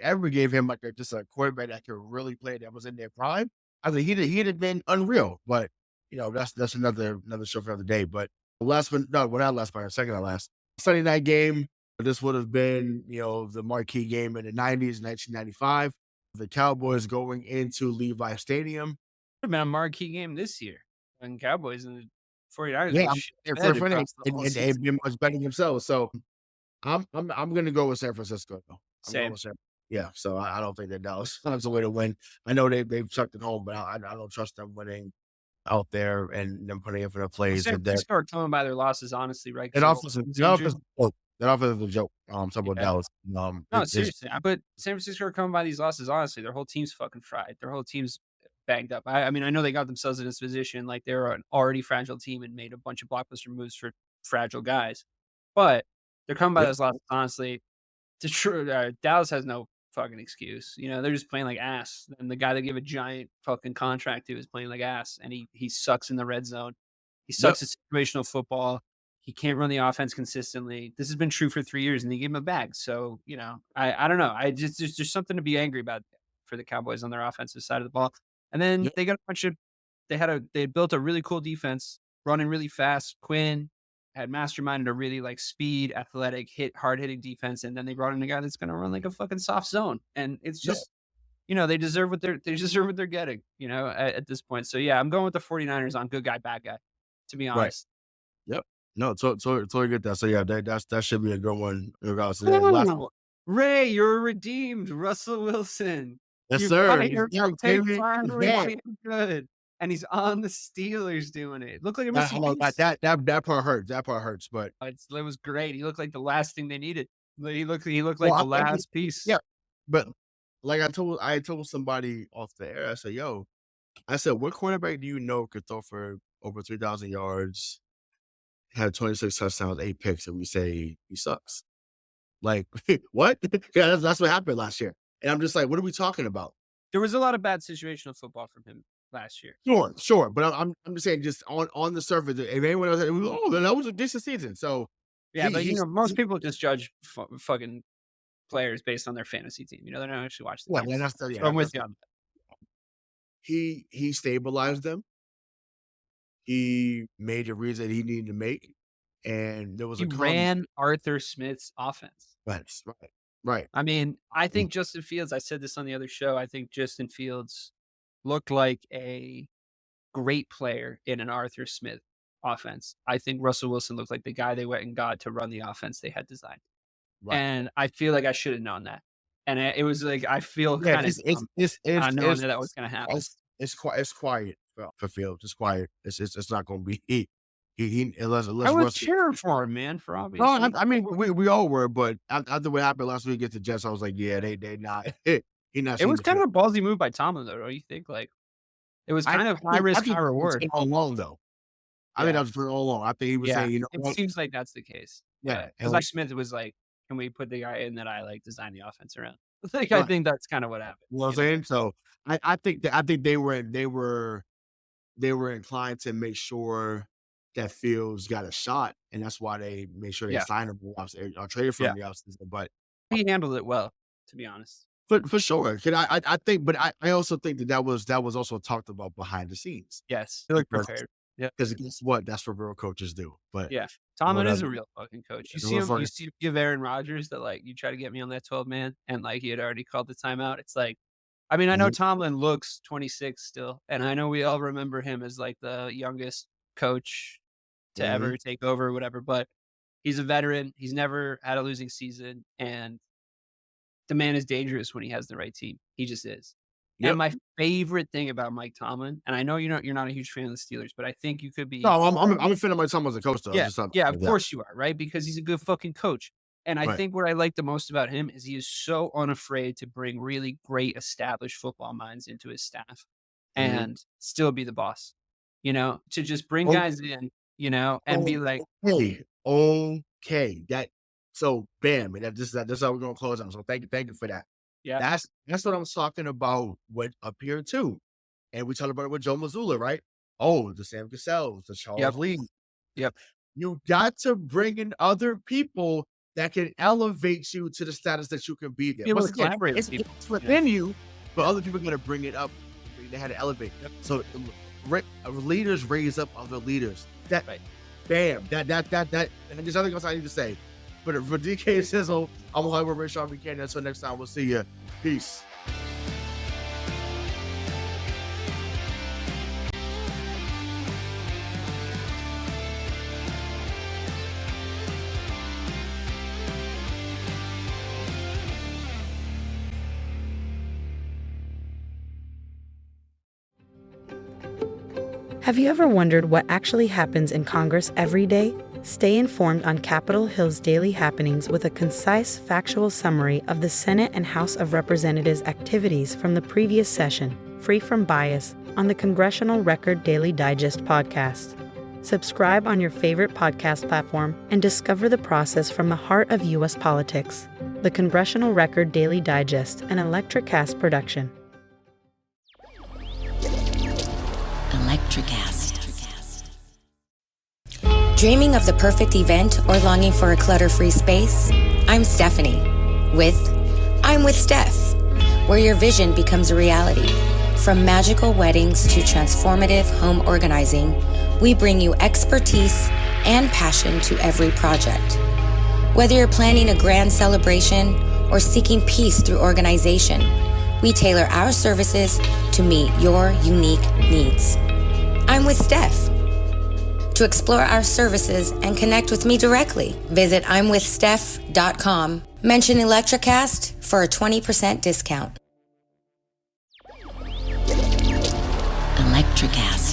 ever gave him like just a quarterback that could really play that was in their prime, I think he'd have been unreal. But that's another show for another day. But last but no, well not last but second to last Sunday night game. This would have been the marquee game in the 90s, 1995. The Cowboys going into Levi Stadium. Been a marquee game this year, and Cowboys and the 49ers Yeah, was I'm shit there for bed a minute, across the and whole they've season. been much better themselves. So I'm gonna go with San Francisco though. I'm going Same. with San. Yeah, so I don't think that Dallas has a way to win. I know they've sucked it home, but I don't trust them winning out there and them putting in for the Well, plays San that they're Francisco are coming by their losses, honestly, right? Because that their whole offense team's injured. that offense is a joke. Talking about Yeah. Dallas. No, It's seriously, but San Francisco are coming by these losses, honestly. Their whole team's fucking fried. Their whole team's banged up. I mean, I know they got themselves in this position, like, they're an already fragile team and made a bunch of blockbuster moves for fragile guys, but they're coming by yeah, those losses, honestly. Dallas has no fucking excuse. They're just playing like ass. And the guy they give a giant fucking contract to is playing like ass, and he sucks in the red zone. He Yep. sucks at situational football. He can't run the offense consistently. This has been true for 3 years, and they gave him a bag. So, I don't know. I just there's something to be angry about for the Cowboys on their offensive side of the ball. And then Yep. they got a bunch of they had built a really cool defense, running really fast. Quinn had masterminded a really like speed, athletic, hard hitting defense, and then they brought in a guy that's going to run like a fucking soft zone, and it's Yep. just they deserve what they're getting, at this point. So yeah, I'm going with the 49ers on good guy, bad guy, to be Right. honest. Yep. No, totally get that. So yeah, that should be a good one. Regardless of that. Last, Oh, Ray, you're redeemed. Russell Wilson. yes, You sir. He's finally back, baby. He's finally back. feeling good. And he's on the Steelers doing it. Looked like a That, missing hold on, piece. that part hurts. That part hurts. But It was great. He looked like the last thing they needed. He looked well, like the I think last piece. yeah. But like I told somebody off the air, I said, "Yo," I said, "What quarterback do you know could throw for over 3,000 yards, have 26 touchdowns, 8 picks, and we say he sucks?" Like what? Yeah, that's what happened last year. And I'm just like, what are we talking about? There was a lot of bad situational football from him last year. Sure, but I'm just saying, just on the surface, if anyone else, then that was a decent season. So Yeah, but most he people just judge fucking players based on their fantasy team. They don't actually watch the yeah, games. that's the, yeah, So I'm with that's you on that. he stabilized them. He made the reads that he needed to make, and there was He a ran Arthur Smith's offense. right. I mean, I think Justin Fields, I said this on the other show, I think Justin Fields looked like a great player in an Arthur Smith offense. I think Russell Wilson looked like the guy they went and got to run the offense they had designed. Right. And I feel like I should have known that. And it was like, I feel Yeah, kind of it's knowing that was going to happen. it's quiet for Fields. It's quiet. It's not going to be he unless I was Russell. cheering for him, man, for obvious No, reasons. I mean we all were, but after what happened last week against the Jets, I was like, yeah, they not he not. It Seeing was the kind field. of a ballsy move by Tomlin, though, don't you think? Like, it was kind of high I risk, think high that was reward. all along though. I think Yeah. that was for all along. I think he was Yeah. saying, you know It what? seems like that's the case. Yeah, Because like Smith was like, can we put the guy in that I like design the offense around? Like, I right. think that's kind of what happened. You know what I'm saying? So I think they were inclined to make sure that Fields got a shot, and that's why they made sure they Yeah. signed him or traded for Yeah. him the offseason. But He handled it well, to be honest. for sure, I think, but I also think that was also talked about behind the scenes. Yes. He looked Because prepared. Yeah. guess what? That's what real coaches do. But Yeah. Tomlin is a whatever. real fucking coach. You It see was him, like- you see him give Aaron Rodgers that, like, you try to get me on that 12 man, and like he had already called the timeout. It's like, I mean, I know Tomlin looks 26 still, and I know we all remember him as like the youngest coach to ever take over or whatever, but he's a veteran. He's never had a losing season, and the man is dangerous when he has the right team. He just is. Yep. And my favorite thing about Mike Tomlin, and I know you're not a huge fan of the Steelers, but I think you could be. No, I'm a fan of my Tom as a coach though. Yeah, Just something yeah, like of that. course you are, right? Because he's a good fucking coach. And I Right. think what I like the most about him is he is so unafraid to bring really great established football minds into his staff and still be the boss. To just bring Oh. guys in, and be like, okay. So bam, and that's how we're gonna close on. So thank you for that. yeah, That's what I'm talking about. What up here too, and we talked about it with Joe Mazzulla, right? Oh, the Sam Cassells, the Charles Lee. Yep. You got to bring in other people that can elevate you to the status that you can be there. Be able Once to again, collaborate with it's people. within you, but other people are gonna bring it up. They had to elevate. So leaders raise up other leaders. Right. Bam. That. And there's nothing else I need to say. But for DK Sizzle, I'm Hollywood Rayshawn Buchanan. Until next time, we'll see you. Peace. Have you ever wondered what actually happens in Congress every day? Stay informed on Capitol Hill's daily happenings with a concise, factual summary of the Senate and House of Representatives' activities from the previous session, free from bias, on the Congressional Record Daily Digest podcast. Subscribe on your favorite podcast platform and discover the process from the heart of U.S. politics. the Congressional Record Daily Digest, an Electricast production. Electricast. Dreaming of the perfect event or longing for a clutter-free space? I'm Stephanie with I'm with Steph, where your vision becomes a reality. From magical weddings to transformative home organizing, we bring you expertise and passion to every project. Whether you're planning a grand celebration or seeking peace through organization, we tailor our services to meet your unique needs. I'm with Steph. To explore our services and connect with me directly, visit I'mWithSteph.com. Mention Electricast for a 20% discount. Electricast.